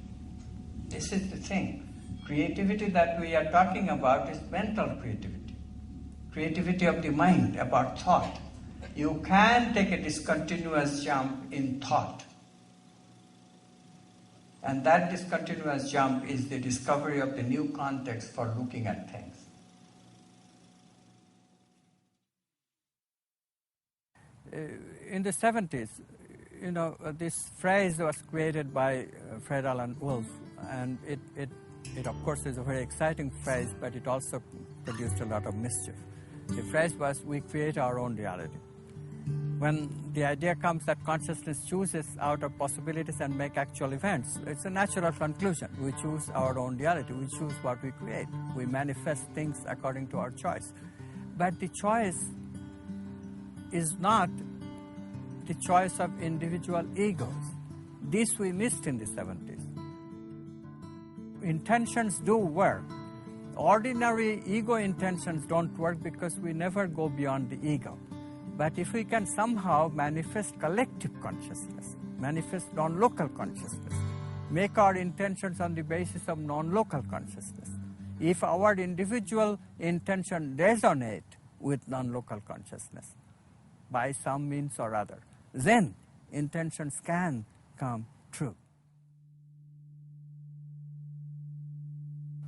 This is the thing. Creativity that we are talking about is mental creativity. Creativity of the mind, about thought. You can take a discontinuous jump in thought. And that discontinuous jump is the discovery of the new context for looking at things. In the 70s, this phrase was created by Fred Alan Wolf, and it of course is a very exciting phrase, but it also produced a lot of mischief. The phrase was, we create our own reality. When the idea comes that consciousness chooses out of possibilities and make actual events, it's a natural conclusion. We choose our own reality. We choose what we create. We manifest things according to our choice. But the choice is not the choice of individual egos. This we missed in the 70s. Intentions do work. Ordinary ego intentions don't work because we never go beyond the ego. But if we can somehow manifest collective consciousness, manifest non-local consciousness, make our intentions on the basis of non-local consciousness, if our individual intention resonate with non-local consciousness by some means or other, then intentions can come true.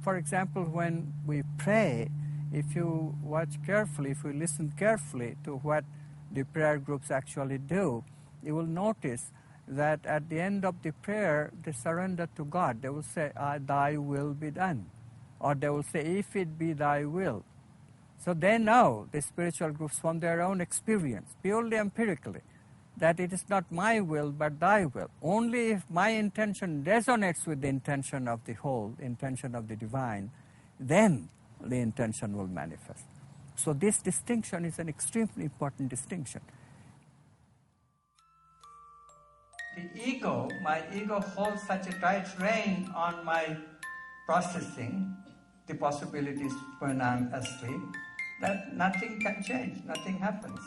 For example, when we pray, if you watch carefully, if you listen carefully to what the prayer groups actually do, you will notice that at the end of the prayer, they surrender to God. They will say, thy will be done. Or they will say, if it be thy will. So they know, the spiritual groups, from their own experience, purely empirically, that it is not my will but thy will. Only if my intention resonates with the intention of the whole, intention of the divine, then the intention will manifest. So this distinction is an extremely important distinction. The ego, my ego holds such a tight rein on my processing the possibilities when I'm asleep that nothing can change, nothing happens.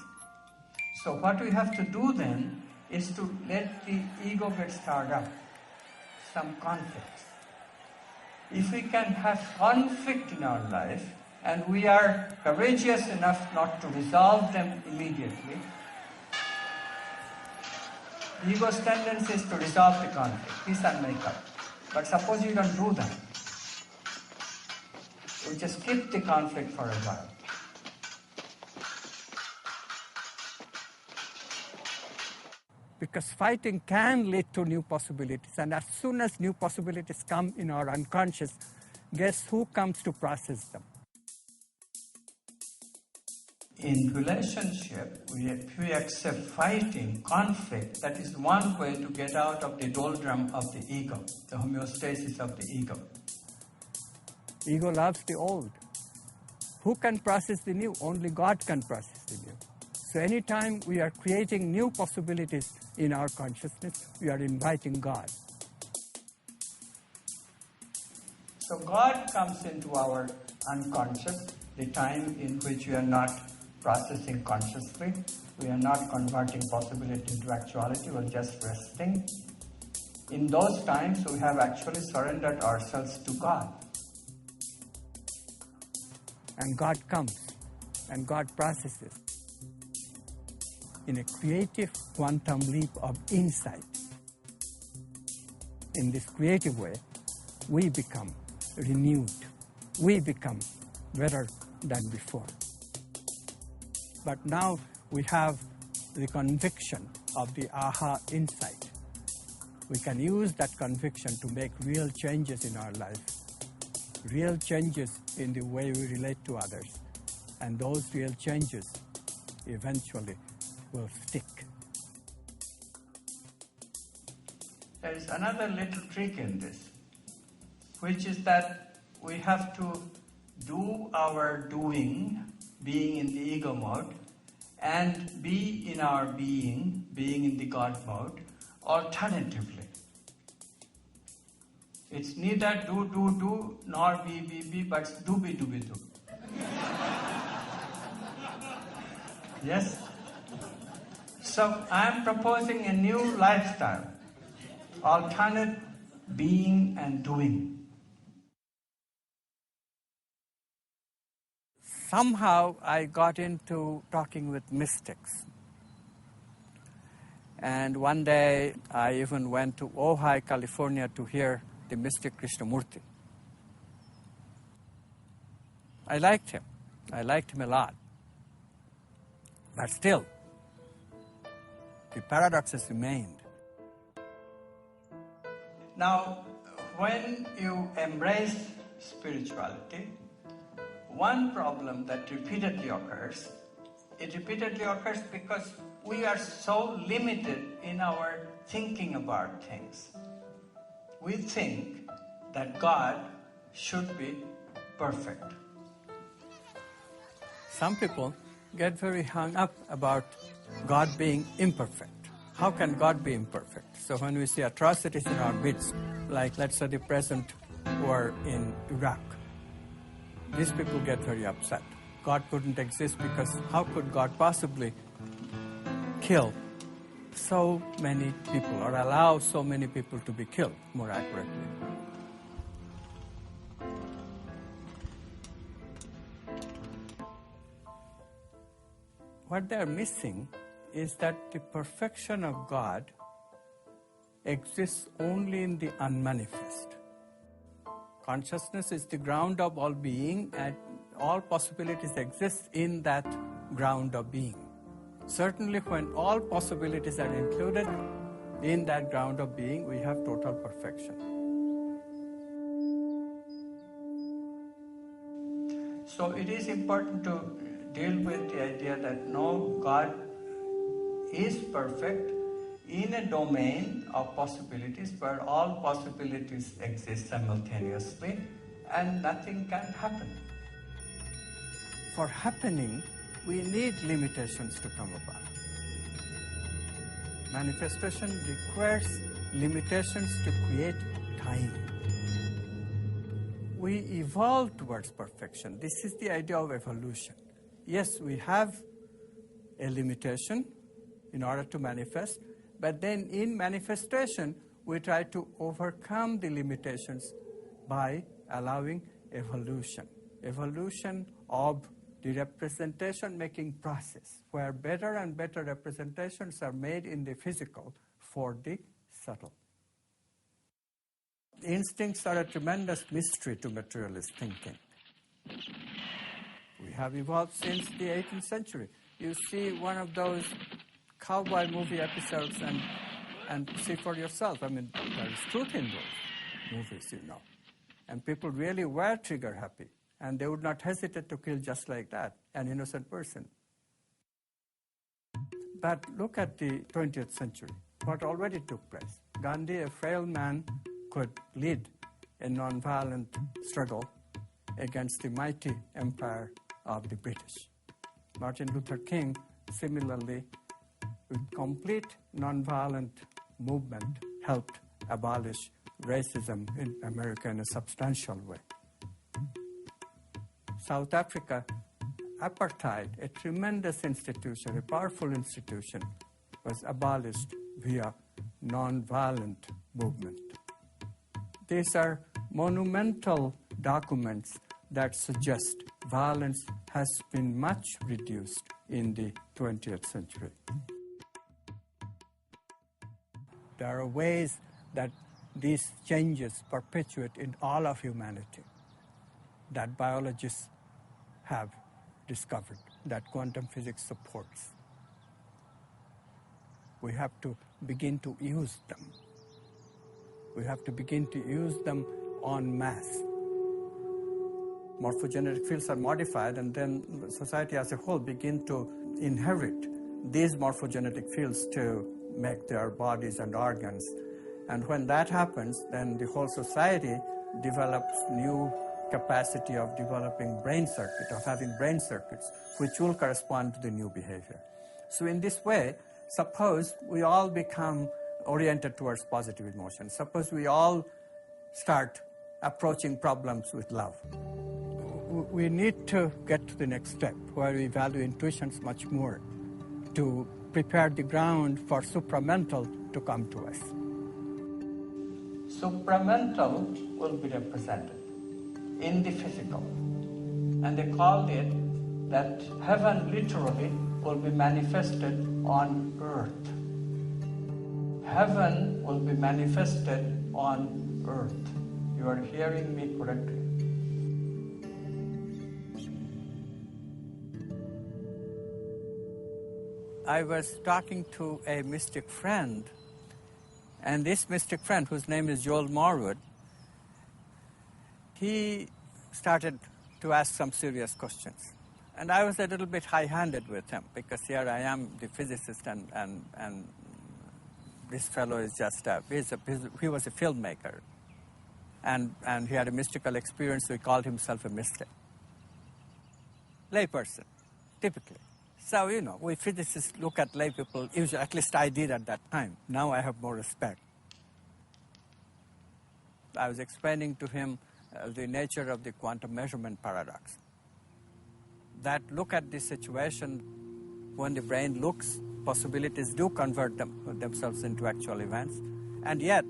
So what we have to do then is to let the ego get stirred up, some conflicts. If we can have conflict in our life and we are courageous enough not to resolve them immediately, the ego's tendency is to resolve the conflict, peace and make up. But suppose you don't do that. You just keep the conflict for a while. Because fighting can lead to new possibilities, and as soon as new possibilities come in our unconscious, guess who comes to process them? In relationship, if we accept fighting, conflict, that is one way to get out of the doldrum of the ego, the homeostasis of the ego. Ego loves the old. Who can process the new? Only God can process the new. So anytime we are creating new possibilities in our consciousness, we are inviting God. So God comes into our unconscious, the time in which we are not processing consciously, we are not converting possibility into actuality, we are just resting. In those times, we have actually surrendered ourselves to God. And God comes, and God processes in a creative quantum leap of insight. In this creative way, we become renewed. We become better than before. But now we have the conviction of the aha insight. We can use that conviction to make real changes in our life, real changes in the way we relate to others, and those real changes eventually will stick. There is another little trick in this, which is that we have to do our doing, being in the ego mode, and be in our being in the God mode, alternatively. It's neither do, nor be, but be, do. Yes? So I am proposing a new lifestyle, alternate being and doing. Somehow I got into talking with mystics. And one day I even went to Ojai, California to hear the mystic Krishnamurti. I liked him. I liked him a lot. But still, the paradoxes remained. Now, when you embrace spirituality, one problem that repeatedly occurs, it repeatedly occurs because we are so limited in our thinking about things. We think that God should be perfect. Some people get very hung up about God being imperfect. How can God be imperfect? So when we see atrocities in our midst, like let's say the present war in Iraq, these people get very upset. God couldn't exist because how could God possibly kill so many people or allow so many people to be killed, more accurately? What they're missing is that the perfection of God exists only in the unmanifest. Consciousness is the ground of all being, and all possibilities exist in that ground of being. Certainly when all possibilities are included in that ground of being, we have total perfection. So it is important to deal with the idea that no, God is perfect in a domain of possibilities where all possibilities exist simultaneously and nothing can happen. For happening, we need limitations to come about. Manifestation requires limitations to create time. We evolve towards perfection. This is the idea of evolution. Yes, we have a limitation in order to manifest, but then in manifestation, we try to overcome the limitations by allowing evolution. Evolution of the representation-making process, where better and better representations are made in the physical for the subtle. Instincts are a tremendous mystery to materialist thinking. We have evolved since the 18th century. You see one of those cowboy movie episodes and see for yourself. I mean, there is truth in those movies, you know. And people really were trigger happy. And they would not hesitate to kill just like that, an innocent person. But look at the 20th century, what already took place. Gandhi, a frail man, could lead a nonviolent struggle against the mighty empire of the British. Martin Luther King, similarly, with complete nonviolent movement, helped abolish racism in America in a substantial way. South Africa, apartheid, a tremendous institution, a powerful institution, was abolished via nonviolent movement. These are monumental documents that suggest violence has been much reduced in the 20th century. There are ways that these changes perpetuate in all of humanity that biologists have discovered, that quantum physics supports. We have to begin to use them. We have to begin to use them en masse. Morphogenetic fields are modified, and then society as a whole begin to inherit these morphogenetic fields to make their bodies and organs. And when that happens, then the whole society develops new capacity of developing brain circuit, of having brain circuits, which will correspond to the new behavior. So in this way, suppose we all become oriented towards positive emotion. Suppose we all start approaching problems with love. We need to get to the next step, where we value intuitions much more, to prepare the ground for supramental to come to us. Supramental will be represented in the physical. And they called it that heaven literally will be manifested on earth. Heaven will be manifested on earth. You are hearing me correctly. I was talking to a mystic friend, and this mystic friend, whose name is Joel Morwood, he started to ask some serious questions. And I was a little bit high-handed with him, because here I am, the physicist, and this fellow is just he was a filmmaker. And he had a mystical experience, so he called himself a mystic. Layperson, typically. So, you know, we physicists look at lay people, usually, at least I did at that time. Now I have more respect. I was explaining to him the nature of the quantum measurement paradox. That look at this situation, when the brain looks, possibilities do convert themselves into actual events. And yet,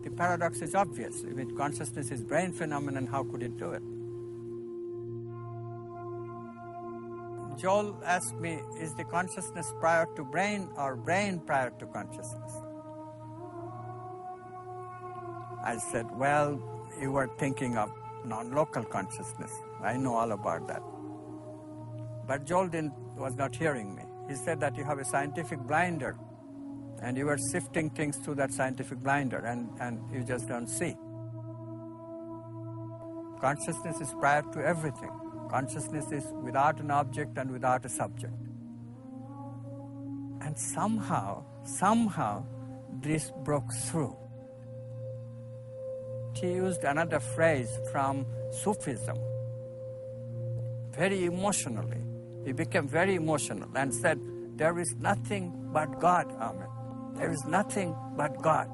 the paradox is obvious. If consciousness is brain phenomenon, how could it do it? Joel asked me, is the consciousness prior to brain or brain prior to consciousness? I said, well, you were thinking of non-local consciousness. I know all about that. But Joel was not hearing me. He said that you have a scientific blinder, and you are sifting things through that scientific blinder, and you just don't see. Consciousness is prior to everything. Consciousness is without an object and without a subject. And somehow, this broke through. He used another phrase from Sufism, very emotionally. He became very emotional and said, "There is nothing but God, Ahmed. There is nothing but God."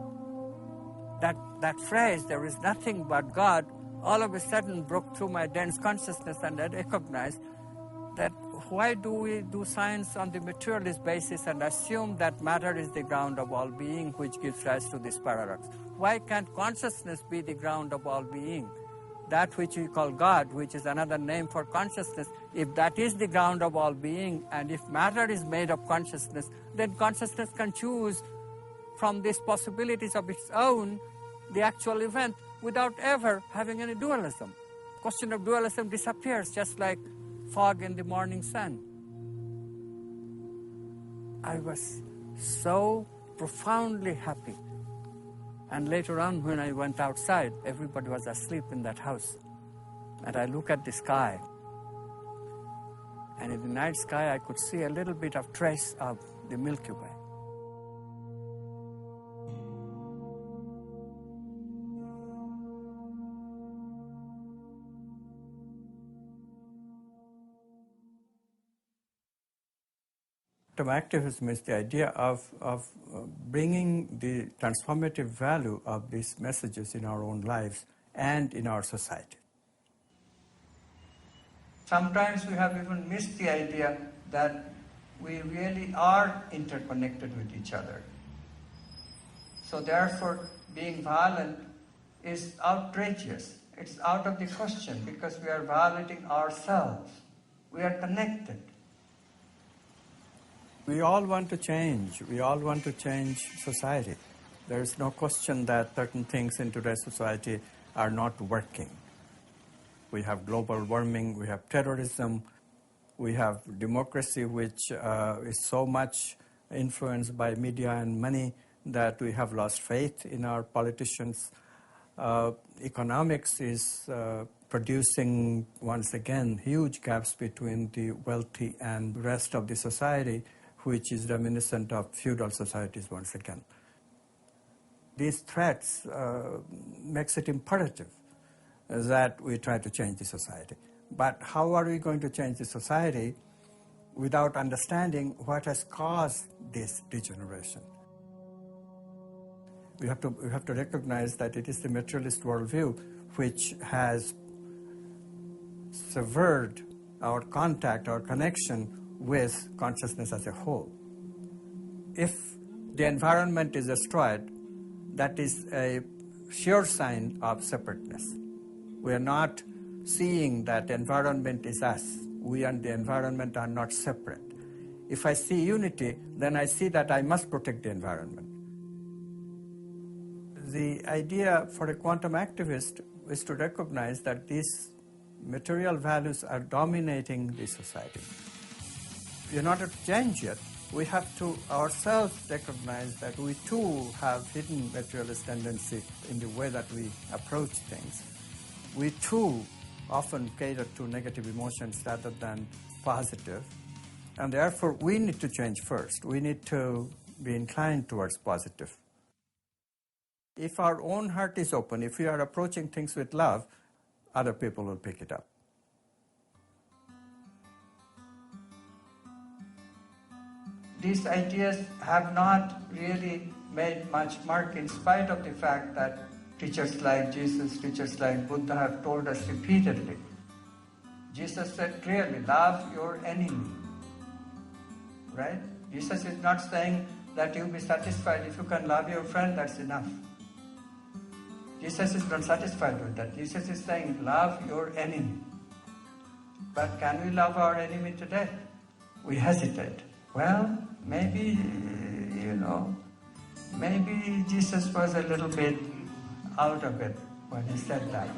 That phrase, "there is nothing but God," all of a sudden broke through my dense consciousness, and I recognized that why do we do science on the materialist basis and assume that matter is the ground of all being, which gives rise to this paradox? Why can't consciousness be the ground of all being? That which we call God, which is another name for consciousness, if that is the ground of all being, and if matter is made of consciousness, then consciousness can choose from these possibilities of its own the actual event without ever having any dualism. Question of dualism disappears just like fog in the morning sun. I was so profoundly happy. And later on, when I went outside, everybody was asleep in that house. And I look at the sky. And in the night sky, I could see a little bit of trace of the Milky Way. Quantum activism is the idea of bringing the transformative value of these messages in our own lives and in our society. Sometimes we have even missed the idea that we really are interconnected with each other. So therefore, being violent is outrageous. It's out of the question because we are violating ourselves. We are connected. We all want to change. We all want to change society. There is no question that certain things in today's society are not working. We have global warming, we have terrorism, we have democracy which is so much influenced by media and money that we have lost faith in our politicians. Economics is producing, once again, huge gaps between the wealthy and the rest of the society, which is reminiscent of feudal societies once again. These threats makes it imperative that we try to change the society. But how are we going to change the society without understanding what has caused this degeneration? We have to recognize that it is the materialist worldview which has severed our contact, our connection with consciousness as a whole. If the environment is destroyed, that is a sure sign of separateness. We are not seeing that the environment is us. We and the environment are not separate. If I see unity, then I see that I must protect the environment. The idea for a quantum activist is to recognize that these material values are dominating the society. In order to change it, we have to ourselves recognize that we too have hidden materialist tendency in the way that we approach things. We too often cater to negative emotions rather than positive, and therefore we need to change first. We need to be inclined towards positive. If our own heart is open, if we are approaching things with love, other people will pick it up. These ideas have not really made much mark in spite of the fact that teachers like Jesus, teachers like Buddha have told us repeatedly. Jesus said clearly, love your enemy. Right? Jesus is not saying that you'll be satisfied if you can love your friend, that's enough. Jesus is not satisfied with that. Jesus is saying, love your enemy. But can we love our enemy today? We hesitate. Well, maybe, maybe Jesus was a little bit out of it when he said that.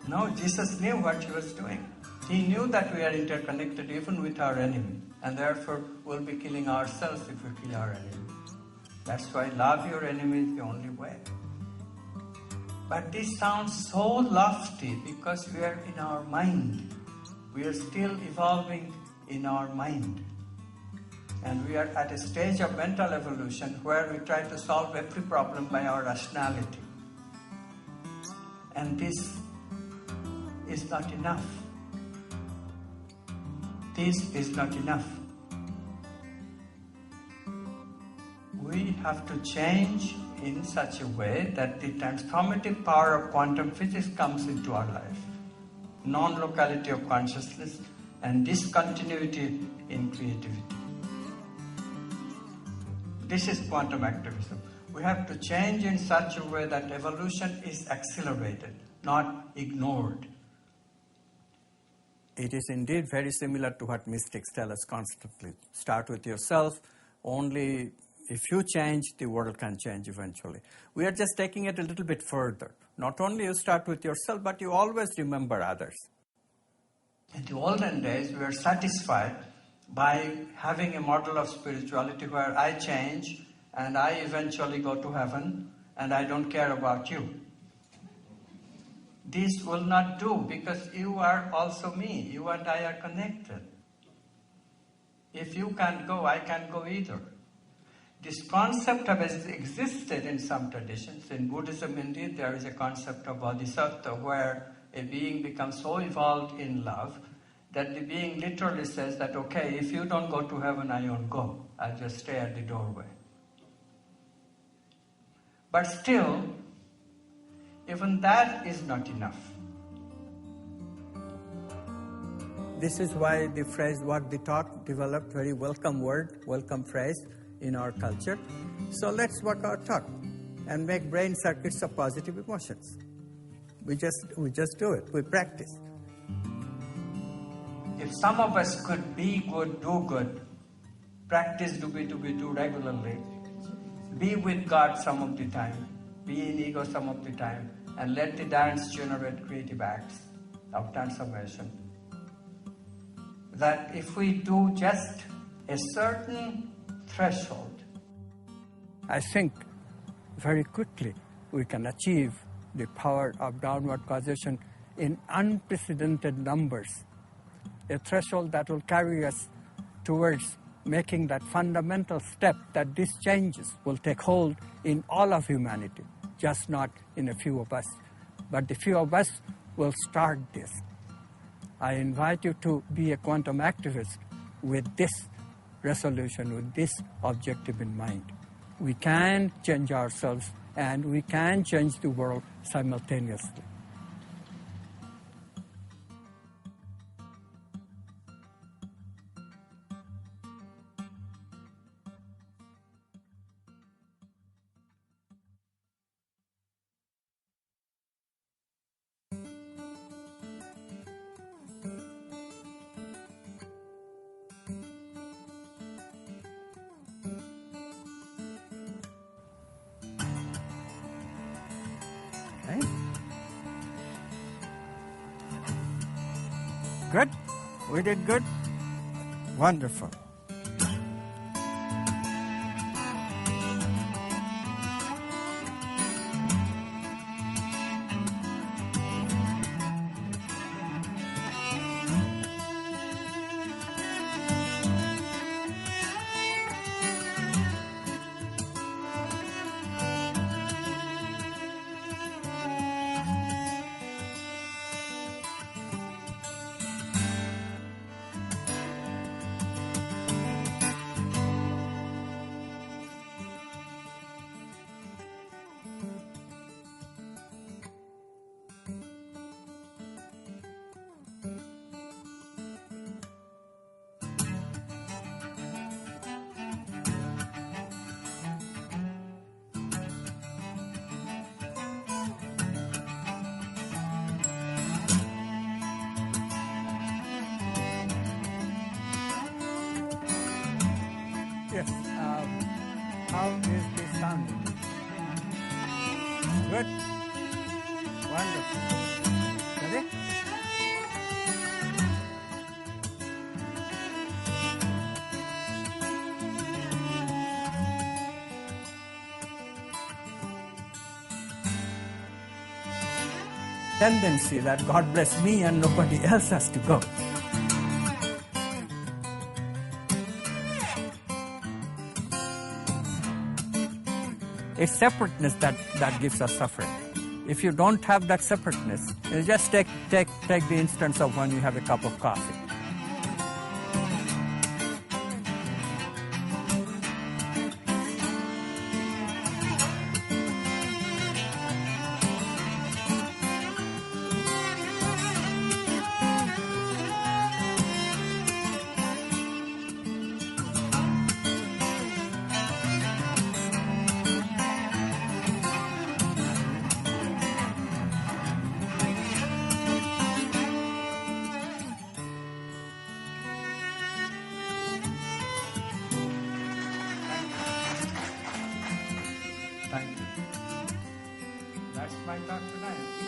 No, Jesus knew what he was doing. He knew that we are interconnected even with our enemy, and therefore we'll be killing ourselves if we kill our enemy. That's why love your enemy is the only way. But this sounds so lofty because we are in our mind. We are still evolving in our mind. And we are at a stage of mental evolution where we try to solve every problem by our rationality. And this is not enough. This is not enough. We have to change in such a way that the transformative power of quantum physics comes into our life. Non-locality of consciousness and discontinuity in creativity. This is quantum activism. We have to change in such a way that evolution is accelerated, not ignored. It is indeed very similar to what mystics tell us constantly. Start with yourself. Only if you change, the world can change eventually. We are just taking it a little bit further. Not only you start with yourself, but you always remember others. In the olden days, we were satisfied by having a model of spirituality where I change and I eventually go to heaven and I don't care about you. This will not do because you are also me. You and I are connected. If you can't go, I can't go either. This concept has existed in some traditions. In Buddhism, indeed, there is a concept of bodhisattva where a being becomes so evolved in love that the being literally says that, okay, if you don't go to heaven, I won't go. I'll just stay at the doorway. But still, even that is not enough. This is why the phrase "what the talk" developed, very welcome word, welcome phrase in our culture. So let's work our talk and make brain circuits of positive emotions. We just do it. We practice. If some of us could be good, do good, practice do regularly, be with God some of the time, be in ego some of the time, and let the dance generate creative acts of transformation. That if we do just a certain threshold, I think very quickly we can achieve the power of downward causation in unprecedented numbers. A threshold that will carry us towards making that fundamental step that these changes will take hold in all of humanity, just not in a few of us. But the few of us will start this. I invite you to be a quantum activist with this resolution, with this objective in mind. We can change ourselves and we can change the world simultaneously. Okay. Good? We did good? Wonderful. Yes. How is this sounding? Good? Wonderful. Ready? tendency that God bless me and nobody else has to go. It's separateness that gives us suffering. If you don't have that separateness, you just take the instance of when you have a cup of coffee. Thank you. That's my talk tonight.